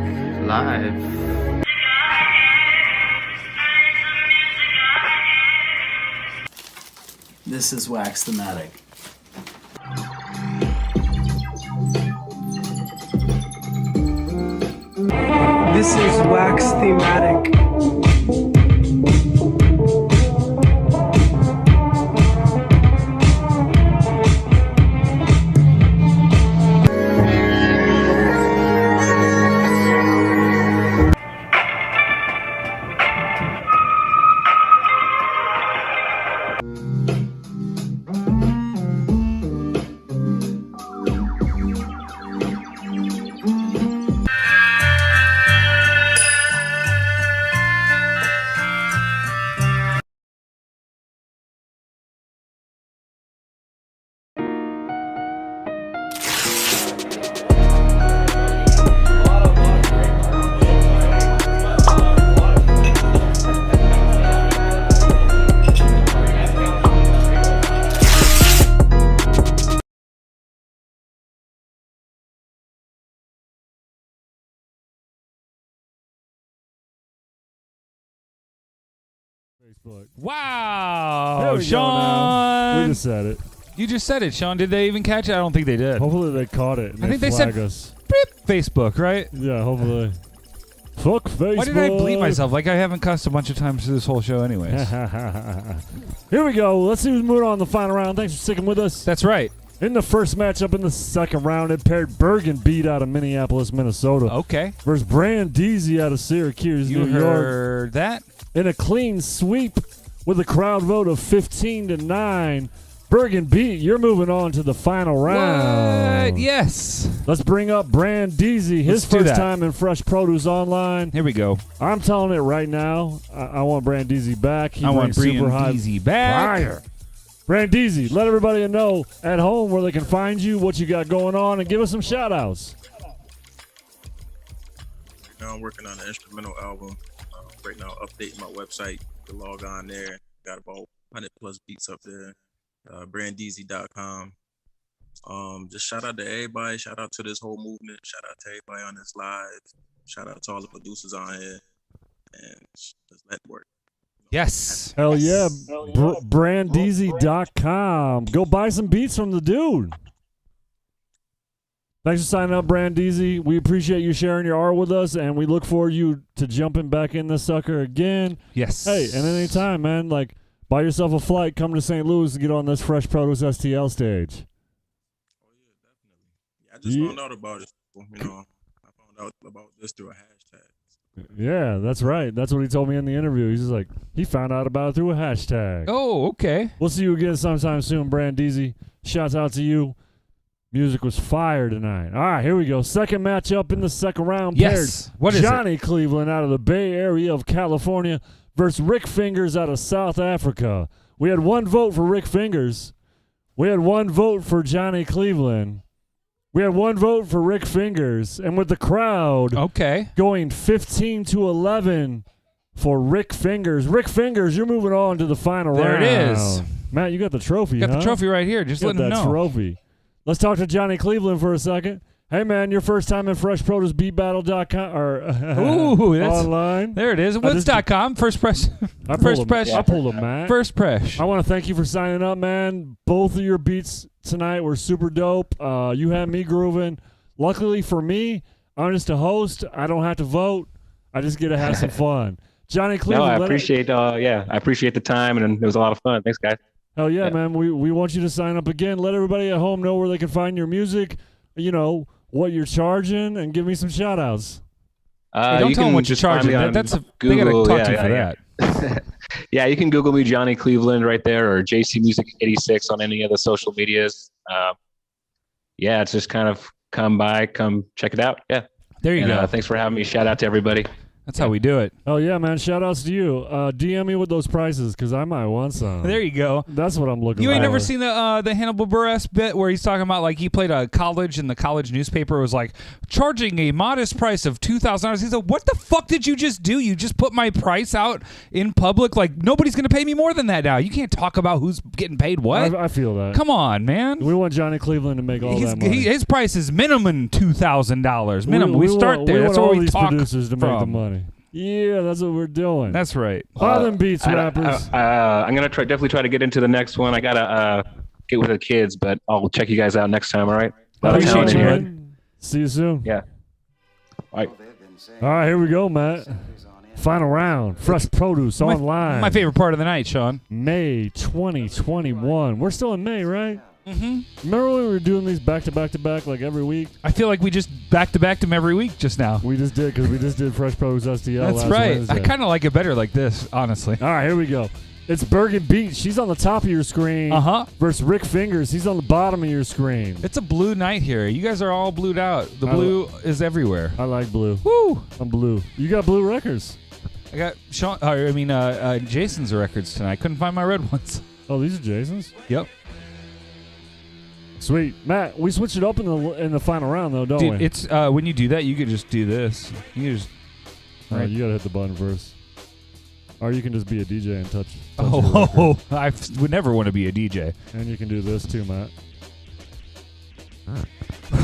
Live. This is Wax Thematic. This is Wax Thematic. Facebook. Wow, There we go Sean. now. We just said it. You just said it, Sean. Did they even catch it? I don't think they did. Hopefully they caught it. And I think they said us. Facebook, right? Yeah, hopefully. Fuck Facebook. Why did I bleep myself? Like I haven't cussed a bunch of times through this whole show anyways. Here we go. Let's see who's moving on in the final round. Thanks for sticking with us. That's right. In the first matchup in the second round, it paired Burgin Beat out of Minneapolis, Minnesota. Okay. Versus Brandeezie out of Syracuse, You New York. heard that? In a clean sweep with a crowd vote of 15-9. Burgin Beat, you're moving on to the final round. What? Yes. Let's bring up Brandeezie, his Let's do first that. time in Fresh Produce Online. Here we go. I'm telling it right now. I want Brandeezie back. He I want brings super high Brandeezie back. fire. Brandeezie, let everybody know at home where they can find you, what you got going on, and give us some shout-outs. Right now I'm working on an instrumental album. Right now updating my website. You can log on there. Got about 100 plus beats up there. Brandeezie.com. Just shout out to everybody. Shout out to this whole movement. Shout out to everybody on this live. Shout out to all the producers on here. And just let it work. Yes. Hell yeah. Brandeezie.com. Go buy some beats from the dude. Thanks for signing up, Brandeezie. We appreciate you sharing your art with us, and we look forward to you to jumping back in this sucker again. Yes. Hey, and anytime, man, like, buy yourself a flight, come to St. Louis to get on this Fresh Produce STL stage. I just found out about it. You know, I found out about this through a hashtag. Yeah, that's right. That's what he told me in the interview. He's just like, he found out about it through a hashtag. Oh, okay. We'll see you again sometime soon, Brandeezie. Shouts out to you. Music was fire tonight. All right, here we go. Second matchup in the second round. Yes. Paired What is Johnnie Cleveland out of the Bay Area of California versus Rick Fingers out of South Africa. We had one vote for Rick Fingers. We had one vote for Johnnie Cleveland. We had one vote for Rick Fingers. And with the crowd going 15-11 for Rick Fingers. Rick Fingers, you're moving on to the final round. There it is. Matt, you got the trophy, Got huh? the trophy right here. Just Got let him that know. trophy. Let's talk to Johnnie Cleveland for a second. Hey, man, your first time in Fresh Produce BeatBattle.com or Ooh, that's, online. There it is. What's.com. First press. I First press. I pulled a Matt. First press. I want to thank you for signing up, man. Both of your beats tonight were super dope. You had me grooving. Luckily for me, I'm just a host. I don't have to vote. I just get to have some fun. Johnnie No, Cleveland. I appreciate I appreciate the time, and it was a lot of fun. Thanks, guys. Hell yeah, man. We want you to sign up again. Let everybody at home know where they can find your music, you know, what you're charging, and give me some shout outs. Hey, don't tell them what you're charging. They got to talk to you for that. Yeah, you can Google me, Johnnie Cleveland, right there, or JC Music 86 on any of the social medias. Yeah, it's just kind of come check it out. Yeah. There you go. Thanks for having me. Shout out to everybody. That's how we do it. Oh, yeah, man. Shout outs to you. DM me with those prices because I might want some. There you go. That's what I'm looking for. You ain't never seen the Hannibal Buress bit where he's talking about like he played a college and the college newspaper was like charging a modest price of $2,000. He said, "What the fuck did you just do? You just put my price out in public. Like nobody's gonna pay me more than that now. You can't talk about who's getting paid what." I feel that. Come on, man. We want Johnnie Cleveland to make all that money. His price is minimum $2,000. Minimum. We start there. That's want where all we these talk producers to make the from. money. Yeah, that's what we're doing. That's right. Them beats, rappers. I'm gonna definitely try to get into the next one. I gotta get with the kids, but I'll check you guys out next time. All right. Appreciate you, man. See you soon. Yeah. All right. All right, here we go, Matt. Final round. Fresh produce online. My favorite part of the night, Sean. May 2021. We're still in May, right? Mm-hmm. Remember when we were doing these back to back to back like every week? I feel like we just back to back them every week just now. We just did because we just did Fresh Produce STL. That's last right. Wednesday. I kind of like it better like this, honestly. All right, here we go. It's Burgin Beat. She's on the top of your screen. Versus Rick Fingers. He's on the bottom of your screen. It's a blue night here. You guys are all blued out. The blue is everywhere. I like blue. Woo! I'm blue. You got blue records. I got Sean. Jason's records tonight. Couldn't find my red ones. Oh, these are Jason's? Yep. Sweet. Matt, we switched it up in the final round, though, don't Dude, we? it's when you do that, you could just do this. You can just. Right. You got to hit the button first. Or you can just be a DJ and touch I would never want to be a DJ. And you can do this too, Matt.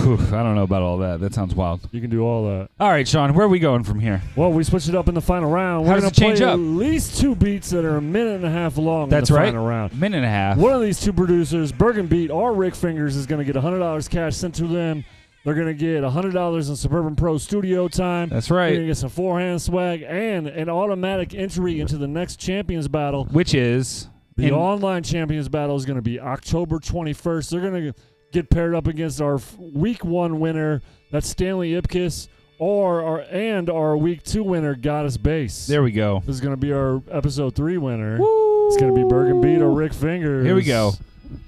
Whew, I don't know about all that. That sounds wild. You can do all that. All right, Sean, where are we going from here? Well, we switched it up in the final round. How We're does it gonna change play up? at least 2 beats that are a minute and a half long That's in the right. final round. Minute and a half. One of these 2 producers, Burgin Beat or Rick Fingers, is going to get $100 cash sent to them. They're going to get $100 in Suburban Pro Studio time. That's right. They're going to get some forehand swag and an automatic entry into the next Champions Battle. Which is? The online Champions Battle is going to be October 21st. They're going to get paired up against our Week 1 winner, that's Stanley Ipkiss, or our Week 2 winner, Goddess Bass. There we go. This is going to be our Episode 3 winner. Woo! It's going to be Burgin Beat or Rick Fingers. Here we go.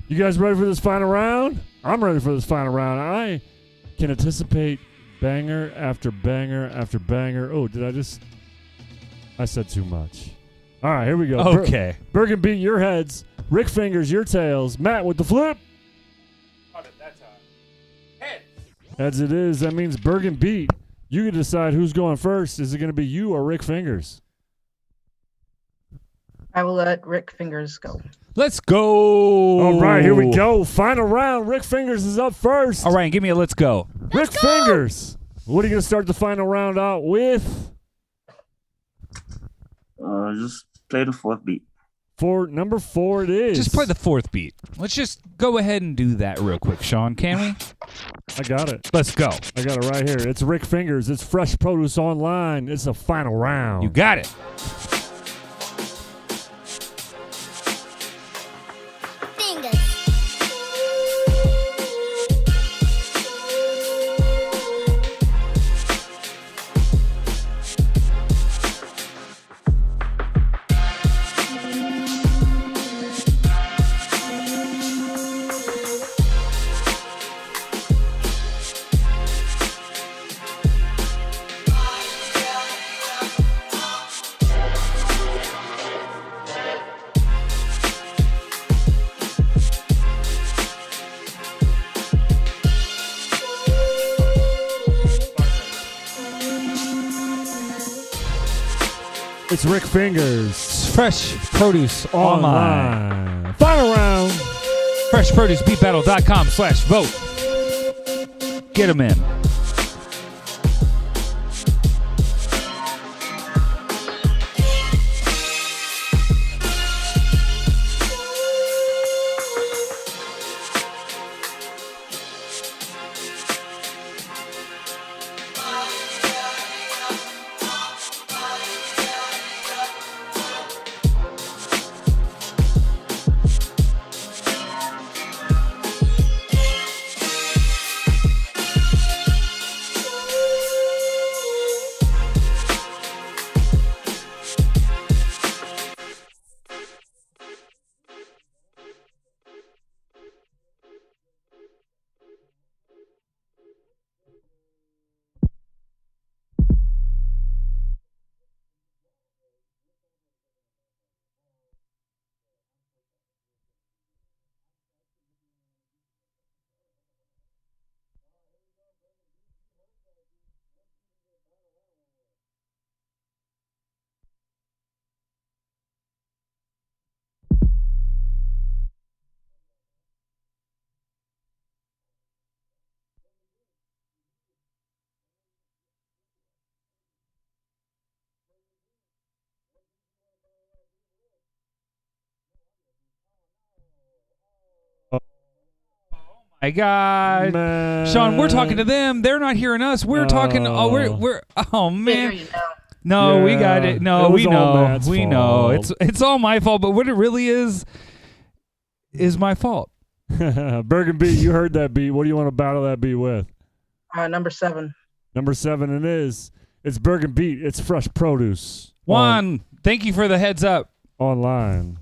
You guys ready for this final round? I'm ready for this final round. I can anticipate banger after banger after banger. Oh, I said too much. All right, here we go. Okay. Burgin Beat, your heads. Rick Fingers, your tails. Matt with the flip. Heads it is. That means Burgin Beat. You can decide who's going first. Is it going to be you or Rick Fingers? I will let Rick Fingers go. Let's go. All right, here we go. Final round. Rick Fingers is up first. All right, give me a let's go. Rick Fingers. What are you going to start the final round out with? Just play the 4th beat. Number 4 it is. Just play the 4th beat. Let's just go ahead and do that real quick, Sean. Can we? I got it. Let's go. I got it right here. It's Rick Fingers. It's Fresh Produce Online. It's the final round. You got it. It's Rick Fingers. Fresh Produce Online. Final round. FreshProduceBeatBattle.com/vote. Get them in. my God, Man. Sean, we're talking to them. They're not hearing us. We're talking. Oh, we're. Oh man. No, we got it. No, we know. We know. It's all my fault. But what it really is my fault. Burgin Beat, you heard that beat. What do you want to battle that beat with? Number 7. Number 7 it is. It's Burgin Beat. It's fresh produce. Juan, thank you for the heads up. Online.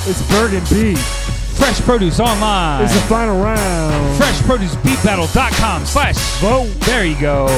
It's Burgin Beat. Fresh Produce Online. It's the final round. FreshProduceBeatBattle.com/vote. There you go.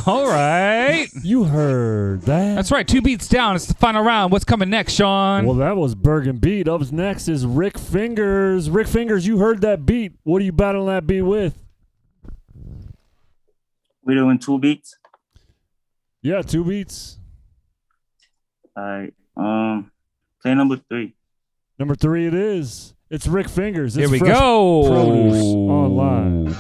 All right. You heard that. That's right. 2 beats down. It's the final round. What's coming next, Sean? Well, that was Burgin Beat. Up next is Rick Fingers. Rick Fingers, you heard that beat. What are you battling that beat with? We're doing 2 beats. Yeah, 2 beats. All right. Play number 3. Number 3 it is. It's Rick Fingers. It's Here we fresh go. Produce Online.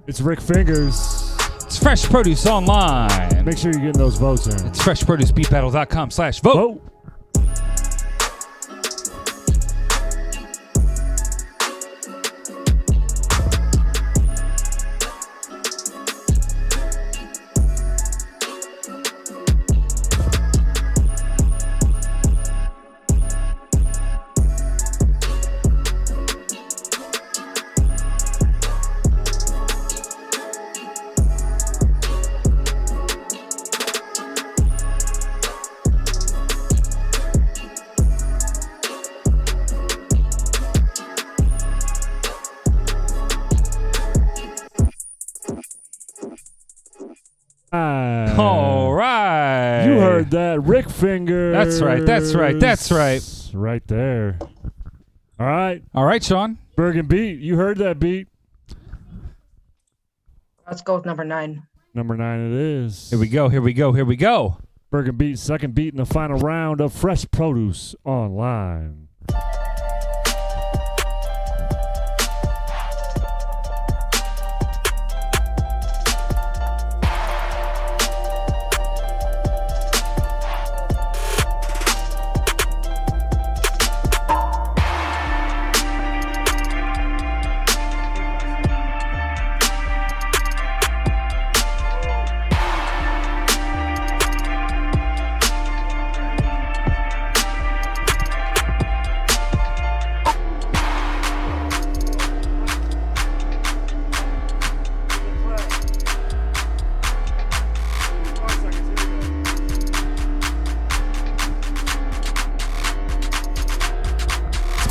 It's Rick Fingers. It's Fresh Produce Online. Make sure you're getting those votes in. It's FreshProduceBeatBattle.com/vote. All right. You heard that. Rick Fingers. That's right. That's right. That's right. Right there. All right. All right, Sean. Burgin Beat. You heard that beat. Let's go with number 9. Number 9 it is. Here we go. Here we go. Here we go. Burgin Beat, second beat in the final round of Fresh Produce Online.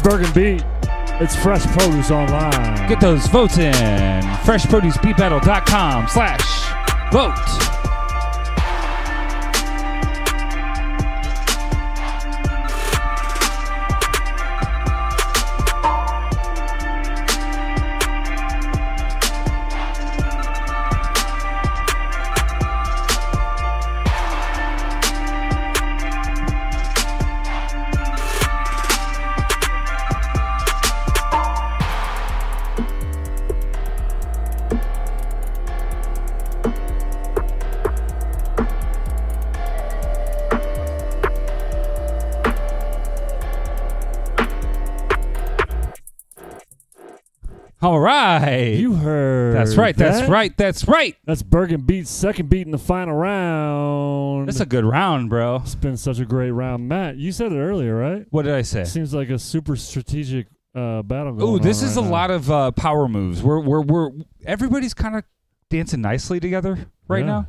Burgin Beat. It's Fresh Produce Online. Get those votes in. freshproducebeatbattle.com/vote. All right. You heard. That's right. That's that? right. That's right. That's Burgin Beat's second beat in the final round. That's a good round, bro. It's been such a great round. Matt, you said it earlier, right? What did I say? Seems like a super strategic battle going Ooh, this on is right a now. lot of power moves. We're everybody's kind of dancing nicely together right now.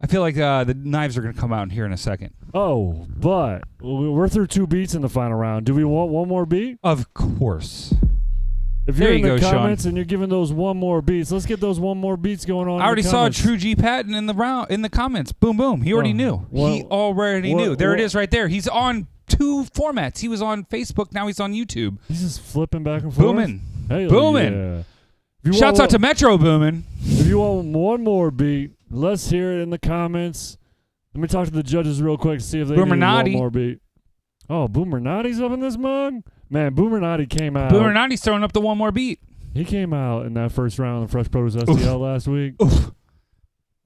I feel like the knives are going to come out in here in a second. Oh, but we're through 2 beats in the final round. Do we want one more beat? Of course. If There you're in you the go, comments Sean. and you're giving those one more beats, let's get those one more beats going on. I already in the saw comments. True G Patton in the comments. Boom, boom. He already knew. He already knew. There it is right there. He's on 2 formats. He was on Facebook. Now he's on YouTube. He's just flipping back and forth. Booming. Hell Booming. yeah. If you Shouts want out to Metro Boomin'. If you want one more beat, let's hear it in the comments. Let me talk to the judges real quick to see if they Boomer need one Noddy. more beat. Oh, Boomer Noddy's up in this mug? Man, Boomer Noddy came out. Boomer Noddy's throwing up the one more beat. He came out in that first round of the Fresh Produce STL last week. Dude,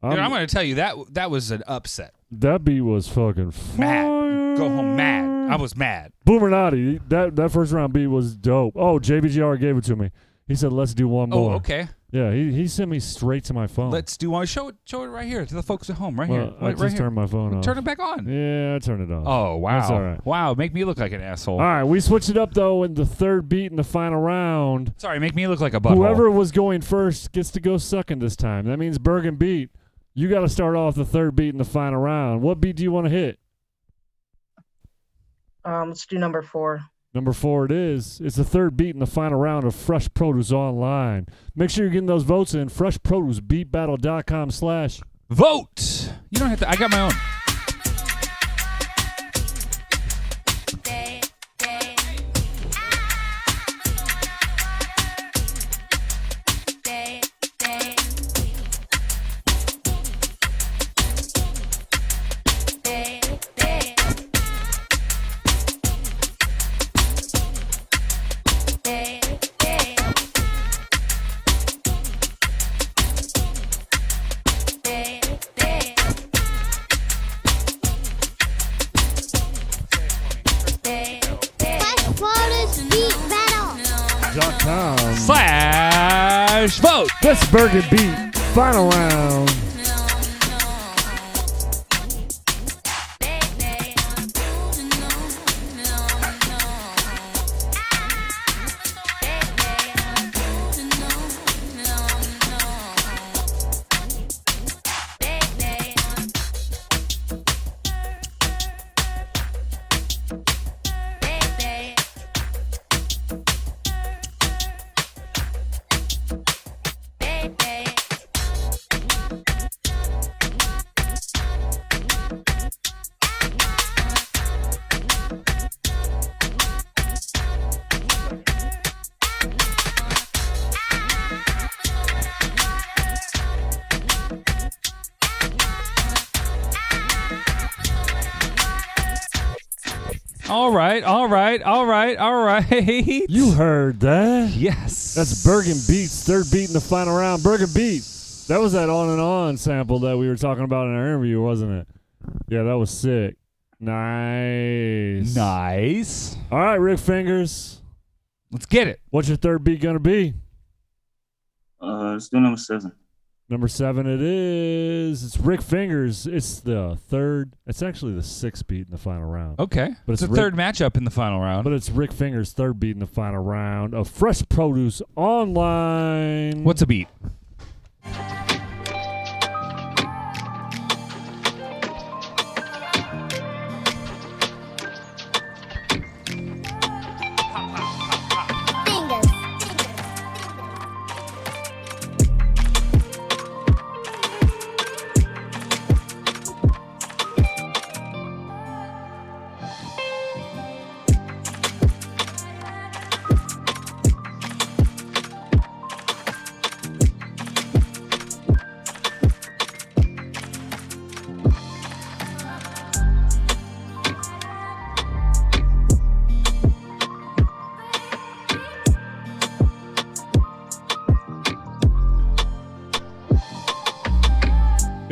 I'm going to tell you, that was an upset. That beat was fucking Mad. Go home mad. I was mad. Boomer Noddy, that first round beat was dope. Oh, JBGR gave it to me. He said, let's do one more. Oh, okay. Yeah, he sent me straight to my phone. Let's do one. Show it right here to the folks at home. Right Well, here. I Right just here. turned my phone off. Turn it back on. Yeah, I turned it off. Oh, wow. That's all right. Wow, make me look like an asshole. All right, we switched it up, though, in the third beat in the final round. Sorry, make me look like a butthole. Whoever was going first gets to go second this time. That means Burgin Beat, you got to start off the third beat in the final round. What beat do you want to hit? Let's do number 4. Number 4 it is. It's the third beat in the final round of Fresh Produce Online. Make sure you're getting those votes in. freshproducebeatbattle.com/vote. You don't have to. I got my own. vote. That's Burgin Beat. Final round. All right. You heard that? Yes. That's Burgin Beat's third beat in the final round. Burgin Beat. That was that On and On sample that we were talking about in our interview, wasn't it? Yeah, that was sick. Nice. All right, Rick Fingers. Let's get it. What's your third beat going to be? Let's do number 7. Number 7 it is. It's Rick Fingers. It's the third. It's actually the 6th beat in the final round. Okay. But it's the Rick, third matchup in the final round. But it's Rick Fingers' third beat in the final round of Fresh Produce Online. What's a beat?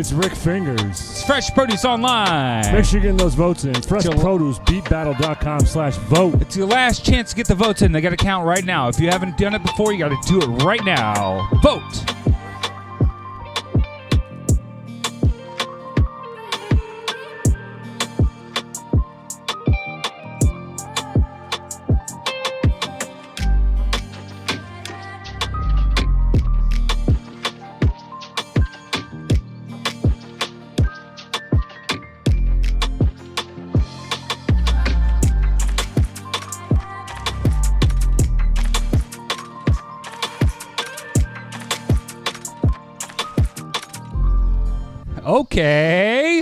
It's Rick Fingers. It's Fresh Produce Online. Make sure you're getting those votes in. Fresh Produce, beatbattle.com/vote. It's your last chance to get the votes in. They got to count right now. If you haven't done it before, you got to do it right now. Vote. Okay.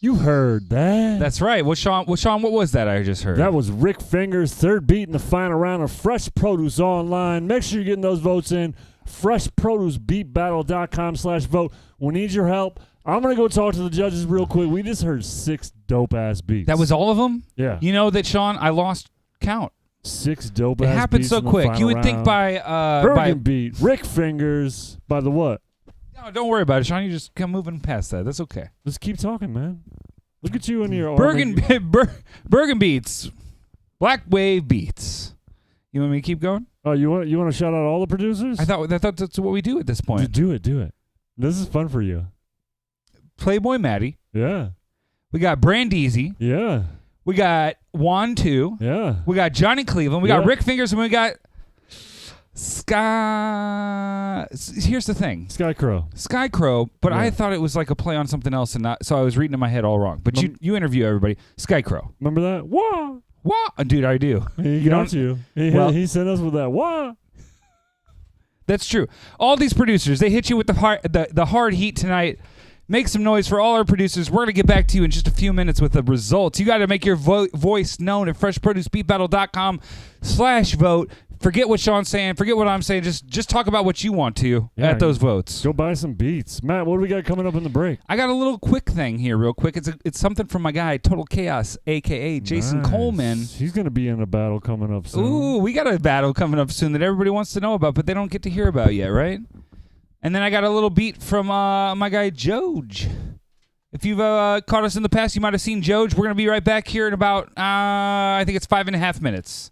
You heard that. That's right. Sean, what was that I just heard? That was Rick Fingers' third beat in the final round of Fresh Produce Online. Make sure you're getting those votes in. FreshProduceBeatBattle.com/vote. We need your help. I'm going to go talk to the judges real quick. We just heard 6 dope-ass beats. That was all of them? Yeah. You know that, Sean, I lost count. 6 dope-ass beats. It happened so quick. You would think by... Burgin Beat, Rick Fingers, by the what? No, don't worry about it, Sean. You just come moving past that. That's okay. Just keep talking, man. Look at you in your Burgin Beats, Black Wave Beats. You want me to keep going? Oh, you want to shout out all the producers? I thought that's what we do at this point. Do it. This is fun for you. Playboi Matti. Yeah. We got Brandeezie. Yeah. We got Juan 2. Yeah. We got Johnnie Cleveland. We got Rick Fingers, and we got Here's the thing. Skykrow, but I thought it was like a play on something else, and not. So I was reading in my head all wrong. But you interview everybody. Skykrow. Remember that? Wah! Wah! Dude, I do. He got you. He sent us with that. Wah! That's true. All these producers, they hit you with the hard heat tonight. Make some noise for all our producers. We're going to get back to you in just a few minutes with the results. You got to make your voice known at freshproducebeatbattle.com/vote. Forget what Sean's saying. Forget what I'm saying. Just talk about what you want to at those votes. Go buy some beats. Matt, what do we got coming up in the break? I got a little quick thing here real quick. It's something from my guy, Total Kaos, a.k.a. Jason Coleman. He's going to be in a battle coming up soon. Ooh, we got a battle coming up soon that everybody wants to know about, but they don't get to hear about yet, right? And then I got a little beat from my guy, Joge. If you've caught us in the past, you might have seen Joge. We're going to be right back here in about, I think it's 5.5 minutes.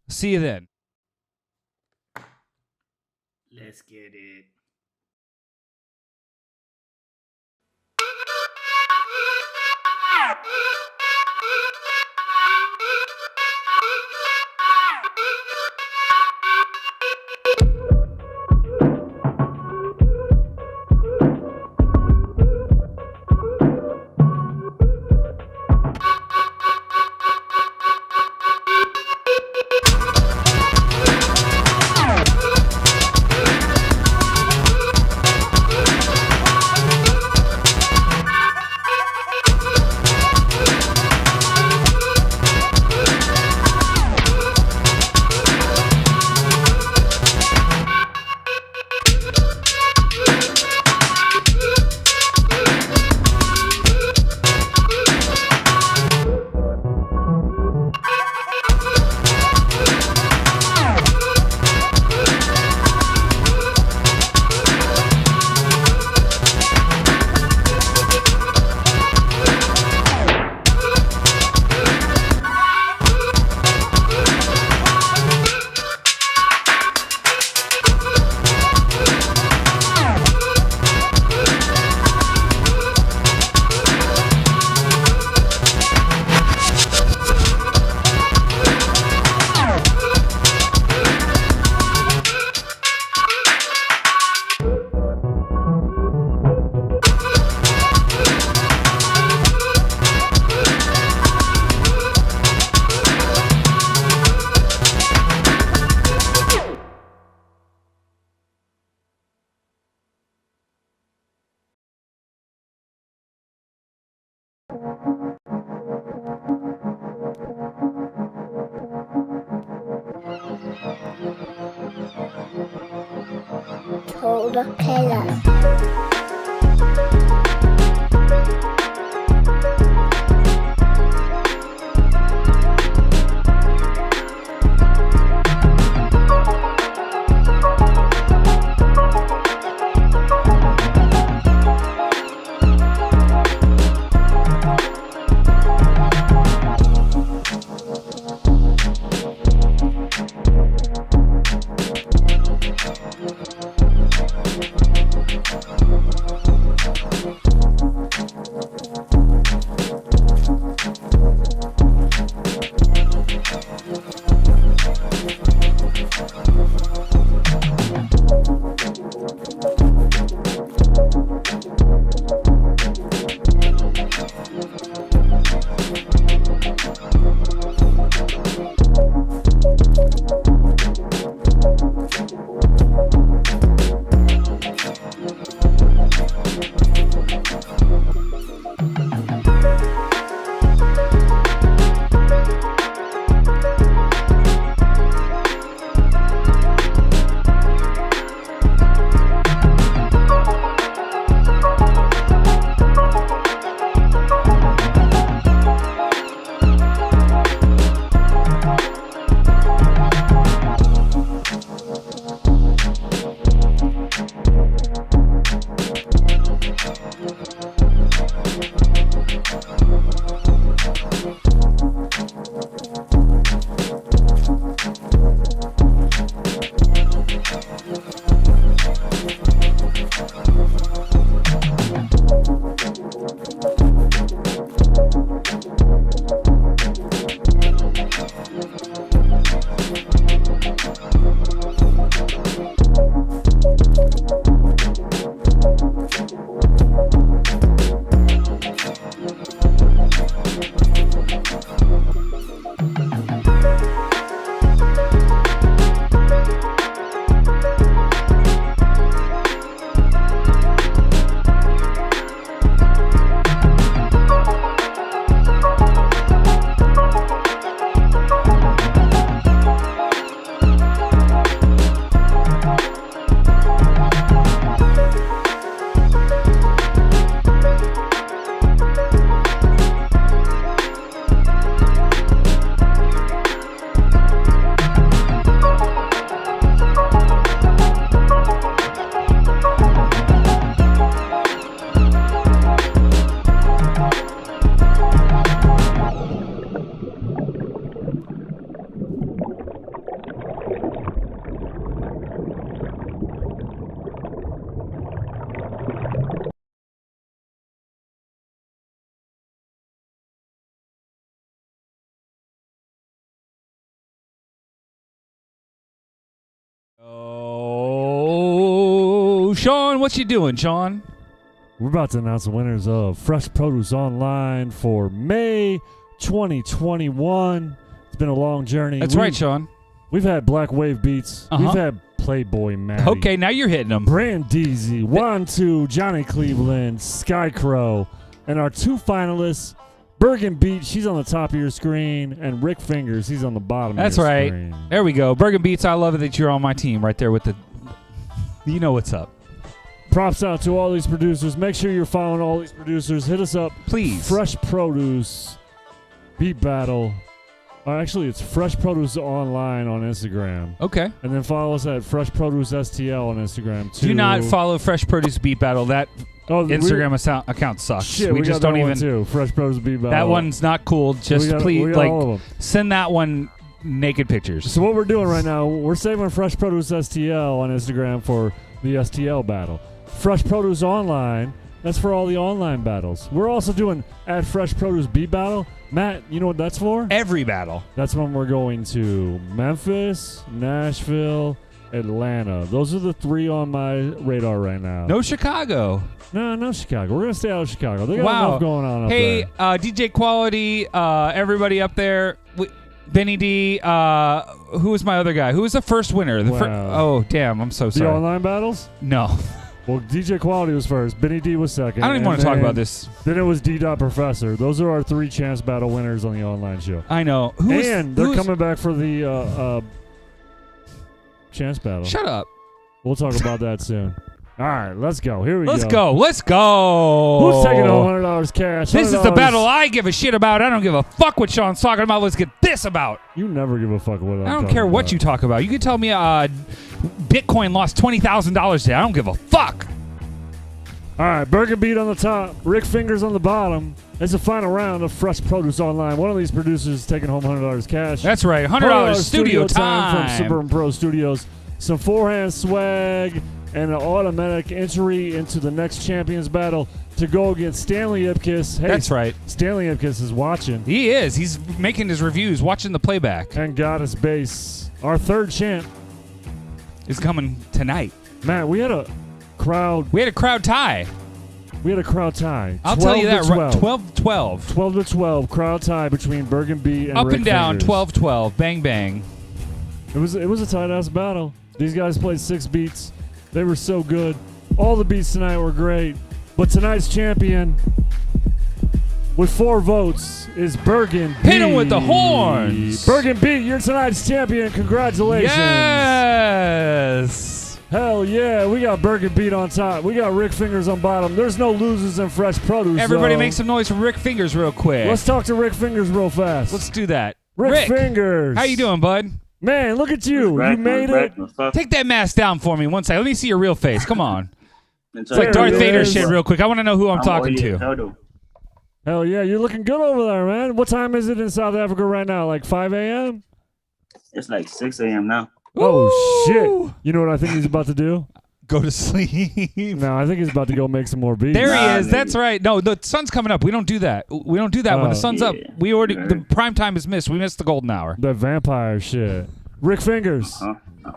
See you then. Let's get it. Total Kaos. Sean, what you doing, Sean? We're about to announce the winners of Fresh Produce Online for May 2021. It's been a long journey. That's right, Sean. We've had Black Wave Beats. Uh-huh. We've had Playboi Matti. Okay, now you're hitting them. Brandeezie, 1-2, Johnnie Cleveland, Skykrow, and our 2 finalists, Burgin Beat, she's on the top of your screen, and Rick Fingers, he's on the bottom That's of your right. screen. There we go. Burgin Beats, I love it that you're on my team right there with the... You know what's up. Props out to all these producers. Make sure you're following all these producers. Hit us up. Please. Fresh Produce Beat Battle. Actually, it's Fresh Produce Online on Instagram. Okay. And then follow us at Fresh Produce STL on Instagram, too. Do not follow Fresh Produce Beat Battle. That Instagram account sucks. Shit, we just got don't that even... one too. Fresh Produce Beat Battle. That one's not cool. Just please, send that one naked pictures. So what we're doing right now, we're saving Fresh Produce STL on Instagram for the STL battle. Fresh Produce Online, that's for all the online battles. We're also doing at Fresh Produce Beat Battle. Matt, you know what that's for? Every battle. That's when we're going to Memphis, Nashville, Atlanta. Those are the 3 on my radar right now. No Chicago. No Chicago. We're going to stay out of Chicago. They got Wow. enough going on up hey, there. DJ Quality, everybody up there. Benny D, who was my other guy? Who was the first winner? Oh, damn. I'm so sorry. The online battles? No. Well, DJ Quality was first. Benny D was second. I don't even want to talk about this. Then it was D. Professor. Those are our 3 chance battle winners on the online show. I know. They're coming back for the chance battle. Shut up. We'll talk about that soon. All right, let's go. Here we go. Let's go. Who's taking home $100 cash? This is the $100. battle I give a shit about. I don't give a fuck what Sean's talking about. Let's get this about. You never give a fuck what I don't care what you talk about. You can tell me Bitcoin lost $20,000 today. I don't give a fuck. All right, Burgin Beat on the top, Rick Fingers on the bottom. It's the final round of Fresh Produce Online. One of these producers is taking home $100 cash. That's right, $100 studio time time from Suburban Pro Studios. Some forehand swag and an automatic entry into the next champions battle to go against Stanley Ipkiss. Hey, That's right. Stanley Ipkiss is watching. He is. He's making his reviews, watching the playback. And Goddess Bass. Our third champ is coming tonight. Man, we had a crowd. We had a crowd tie. We had a crowd tie. I'll tell you that. 12-12. 12-12. 12-12 crowd tie between Burgin Beat and Up Rick and down, Fingers. 12-12. Bang, bang. It was a tight ass battle. These guys played 6 beats. They were so good. All the beats tonight were great. But tonight's champion with 4 votes is Burgin Beat. Hit him with the horns. Burgin Beat, you're tonight's champion. Congratulations. Yes. Hell yeah. We got Burgin Beat on top. We got Rick Fingers on bottom. There's no losers in Fresh Produce. Everybody though. make some noise for Rick Fingers real quick. Let's talk to Rick Fingers real fast. Let's do that. Rick Fingers. How you doing, bud? Man, look at you. You made it. Take that mask down for me one second. Let me see your real face. Come on. It's like There Darth it Vader is. shit real quick. I want to know who I'm talking to. Hell yeah, you're looking good over there, man. What time is it in South Africa right now? Like 5 a.m.? It's like 6 a.m. now. Oh, shit. You know what I think he's about to do? Go to sleep. No, I think he's about to go make some more beats. There he is. That's right. No, the sun's coming up. We don't do that. We don't do that when the sun's up. We already the prime time is missed. We missed the golden hour. That vampire shit. Rick Fingers.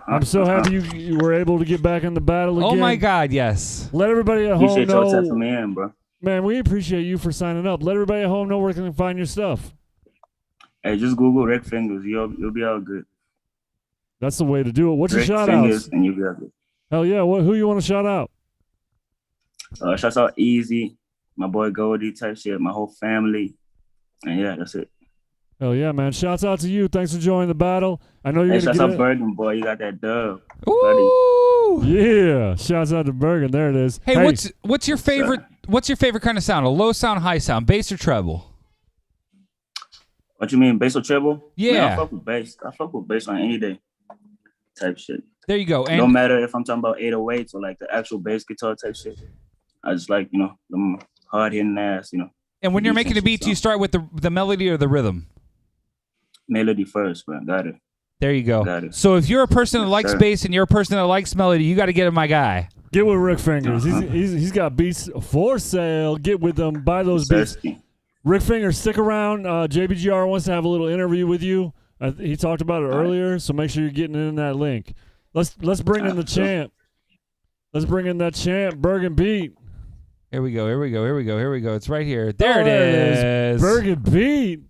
I'm so happy you were able to get back in the battle again. Oh my God, yes. Let everybody at home Appreciate y'all know. tapping me in, bro. Man, we appreciate you for signing up. Let everybody at home know where they can find your stuff. Hey, just Google Rick Fingers. You'll be all good. That's the way to do it. What's Rick your shout Fingers, outs? and you'll be all good. Hell yeah. Who you want to shout out? Shouts out Easy, my boy Goldie type shit, my whole family. And yeah, that's it. Hell yeah, man. Shouts out to you. Thanks for joining the battle. I know you're Hey, going shouts to out get Burgin, boy. You got that dub. Ooh. Yeah. Shouts out to Burgin. There it is. Hey, what's your favorite? What's your favorite kind of sound? A low sound, high sound, bass or treble? What you mean, bass or treble? Yeah. Man, I fuck with bass. I fuck with bass on any day type shit. There you go. And no matter if I'm talking about 808s or like the actual bass guitar type shit. I just like, them hard hitting ass, And when you're making a beat, do you start with the melody or the rhythm? Melody first, man. Got it. There you go. Got it. So if you're a person that likes sir. bass and you're a person that likes melody, you got to get him, my guy. Get with Rick Fingers. He's got beats for sale. Get with them. Buy those beats. Rick Fingers, stick around. JBGR wants to have a little interview with you. He talked about it earlier, so make sure you're getting in that link. Let's bring in the champ. Let's bring in that champ, Burgin Beat. Here we go. It's right here. There it is. Burgin Beat.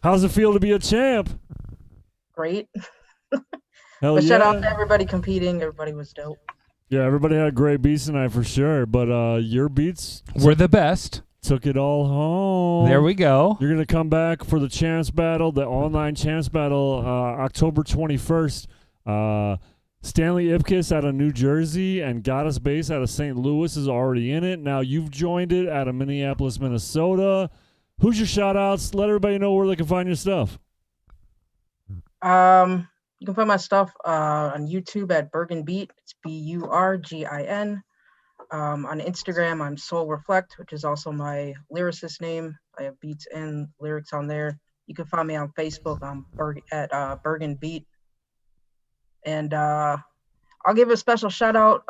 How's it feel to be a champ? Great. Hell But yeah. shout out to everybody competing. Everybody was dope. Yeah, everybody had great beats tonight for sure. But your beats were the best. Took it all home. There we go. You're going to come back for the champs battle, the online champs battle, October 21st. Stanley Ipkiss out of New Jersey and Goddess Bass out of St. Louis is already in it. Now you've joined it out of Minneapolis, Minnesota. Who's your shout-outs? Let everybody know where they can find your stuff. You can find my stuff on YouTube at Burgin Beat. It's Burgin. On Instagram, I'm Soul Reflect, which is also my lyricist name. I have beats and lyrics on there. You can find me on Facebook at Burgin Beat. And I'll give a special shout out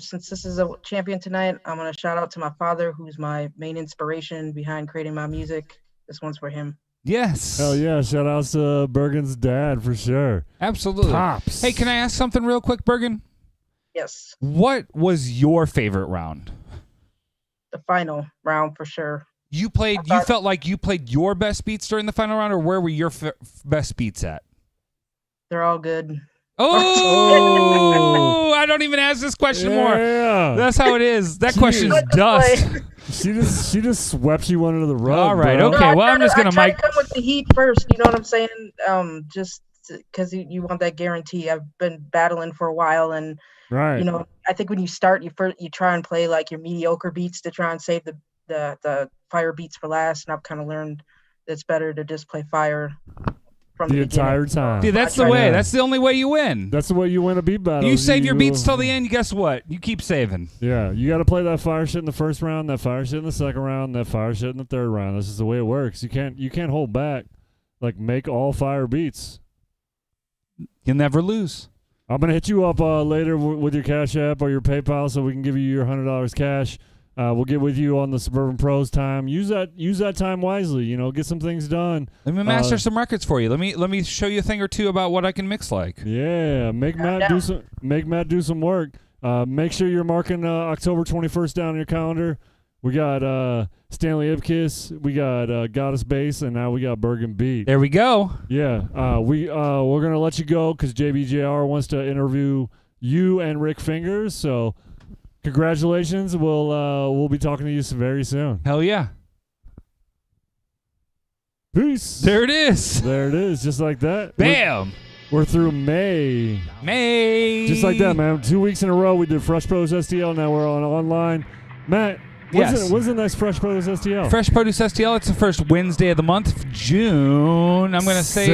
since this is a champion tonight. I'm going to shout out to my father, who's my main inspiration behind creating my music. This one's for him. Yes. Hell yeah. Shout outs to Burgin's dad for sure. Absolutely. Pops. Hey, can I ask something real quick, Burgin? Yes. What was your favorite round? The final round for sure. You felt like you played your best beats during the final round, or where were your best beats at? They're all good. Oh, I don't even ask this question more. That's how it is. That question is dust. She just swept you under the rug. All right, bro. okay. Well, I'm just gonna try to come with the heat first. You know what I'm saying? Just because you want that guarantee. I've been battling for a while, and right. You know, I think when you start, you try and play like your mediocre beats to try and save the fire beats for last. And I've kind of learned that it's better to just play fire from the entire time. Dude, that's the way. That's the only way you win. That's the way you win a beat battle. You save your beats till the end. Guess what? You keep saving. Yeah, you got to play that fire shit in the first round, that fire shit in the second round, that fire shit in the third round. This is the way it works. You can't hold back. Like, make all fire beats. You'll never lose. I'm gonna hit you up later with your Cash App or your PayPal so we can give you your $100 cash. We'll get with you on the Suburban Pros time. Use that time wisely. You know, get some things done. Let me master some records for you. Let me show you a thing or two about what I can mix like. Yeah, make Matt do some work. Make sure you're marking October 21st down on your calendar. We got Stanley Ipkiss, we got Goddess Bass, and now we got Burgin Beat. There we go. Yeah, we're gonna let you go because JBJR wants to interview you and Rick Fingers. So. Congratulations. We'll be talking to you very soon. Hell yeah. Peace. There it is. There it is. Just like that. Bam. We're through May. Just like that, man. 2 weeks in a row we did Fresh Produce STL. Now we're on online. Matt, when's the next Fresh Produce STL? Fresh Produce STL, it's the first Wednesday of the month, June. I'm going to say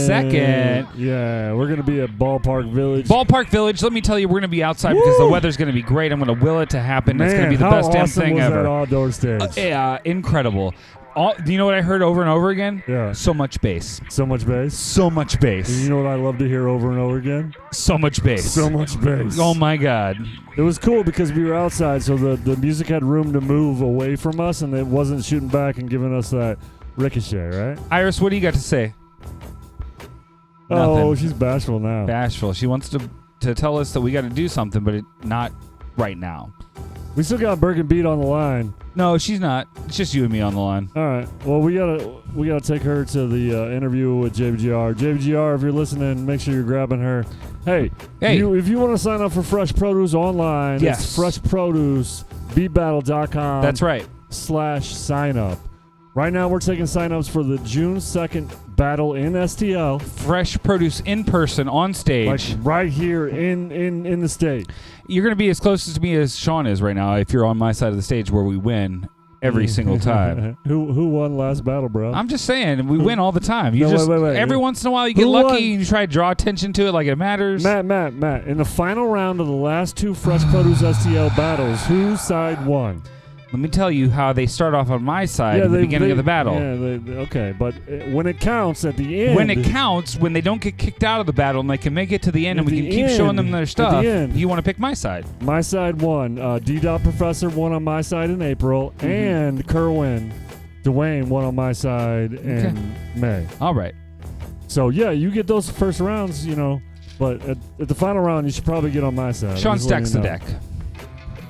second. Yeah, we're going to be at Ballpark Village. Ballpark Village, let me tell you, we're going to be outside because the weather's going to be great. I'm going to will it to happen. Man, it's going to be the best damn thing was ever. That outdoor stage? Yeah, incredible. Do you know what I heard over and over again? Yeah. So much bass. So much bass? So much bass. And you know what I love to hear over and over again? So much bass. So much bass. Oh, my God. It was cool because we were outside, so the music had room to move away from us, and it wasn't shooting back and giving us that ricochet, right? Iris, what do you got to say? Oh, Nothing. she's bashful now. Bashful. She wants to tell us that we got to do something, but not right now. We still got Burgin Beat on the line. No, she's not. It's just you and me on the line. All right. Well, we gotta take her to the interview with JBGR. JBGR, if you're listening, make sure you're grabbing her. Hey. If you want to sign up for Fresh Produce online, it's freshproducebeatbattle.com. That's right. /sign up. Right now, we're taking sign-ups for the June 2nd battle in STL. Fresh Produce in person on stage. Like right here in the state. You're going to be as close to me as Sean is right now if you're on my side of the stage where we win every single time. Who won last battle, bro? I'm just saying, we win all the time. You wait. Every once in a while you get lucky and you try to draw attention to it like it matters. Matt. In the final round of the last two Fresh Produce STL battles, whose side won? Let me tell you how they start off on my side at the beginning of the battle. Yeah, okay, but when it counts at the end... When it counts, when they don't get kicked out of the battle and they can make it to the end and we can keep showing them their stuff, you want to pick my side. My side won. D-Dot Professor won on my side in April, and Kerwin Dwayne won on my side in May. All right. So, yeah, you get those first rounds, you know, but at the final round, you should probably get on my side. Sean stacks the deck.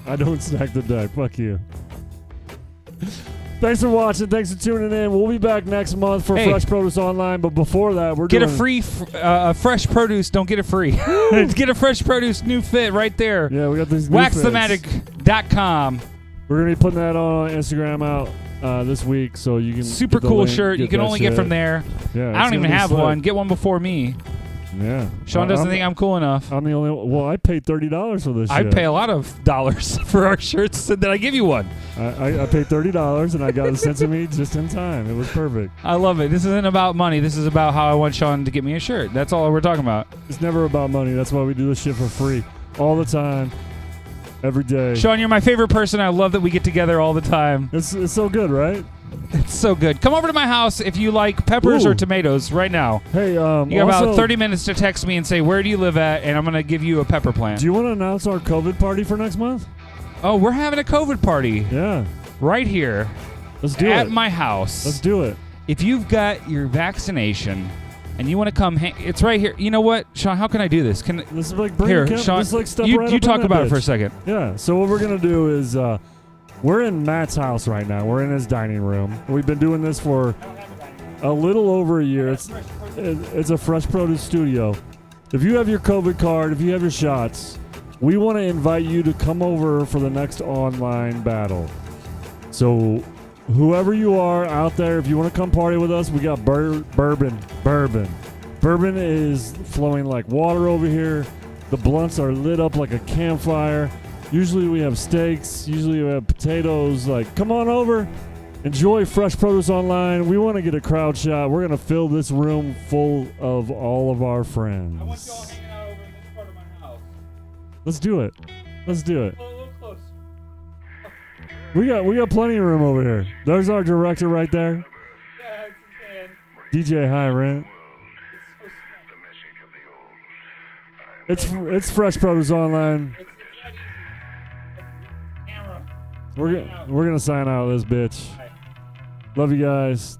I don't stack the deck. Fuck you. Thanks for watching. Thanks for tuning in. We'll be back next month for Fresh Produce Online. But before that, we're get doing a free Fresh Produce. Don't get it free. Get a Fresh Produce new fit right there. Yeah, we got these new WaxThematic.com. We're gonna be putting that on Instagram out this week, so you can super get the cool link, shirt. You can only get from there. Yeah, I don't even have one. Get one before me. Yeah. Sean doesn't think I'm cool enough. I'm the only one. Well, I paid $30 for this I shit. pay a lot of dollars for our shirts, so that I give you one. I paid $30 and I got it sent to me just in time. It was perfect. I love it. This isn't about money. This is about how I want Sean to get me a shirt. That's all we're talking about. It's never about money. That's why we do this shit for free all the time, every day. Sean, you're my favorite person. I love that we get together all the time. It's so good, right? It's so good. Come over to my house if you like peppers or tomatoes right now. Hey, you got about 30 minutes to text me and say, where do you live at? And I'm going to give you a pepper plant. Do you want to announce our COVID party for next month? Oh, we're having a COVID party. Yeah. Right here. Let's do it. At my house. Let's do it. If you've got your vaccination and you want to come, it's right here. You know what, Sean? How can I do this? This is like bring here, Sean. Sean. Like step you right you up talk in that about it bitch. for a second. Yeah. So what we're gonna do is we're in Matt's house right now. We're in his dining room. We've been doing this for a little over a year. It's a Fresh Produce studio. If you have your COVID card, if you have your shots, we want to invite you to come over for the next online battle. So whoever you are out there, if you want to come party with us, we got bourbon. Bourbon is flowing like water over here. The blunts are lit up like a campfire. Usually we have steaks. Usually we have potatoes. Like, come on over. Enjoy Fresh Produce Online. We want to get a crowd shot. We're going to fill this room full of all of our friends. I want y'all hanging out over in this part of my house. Let's do it. Let's do it. A little close. We got plenty of room over here. There's our director right there. Yeah, it's DJ High Rent. It's Fresh Produce Online. We're gonna sign out of this bitch. Love you guys.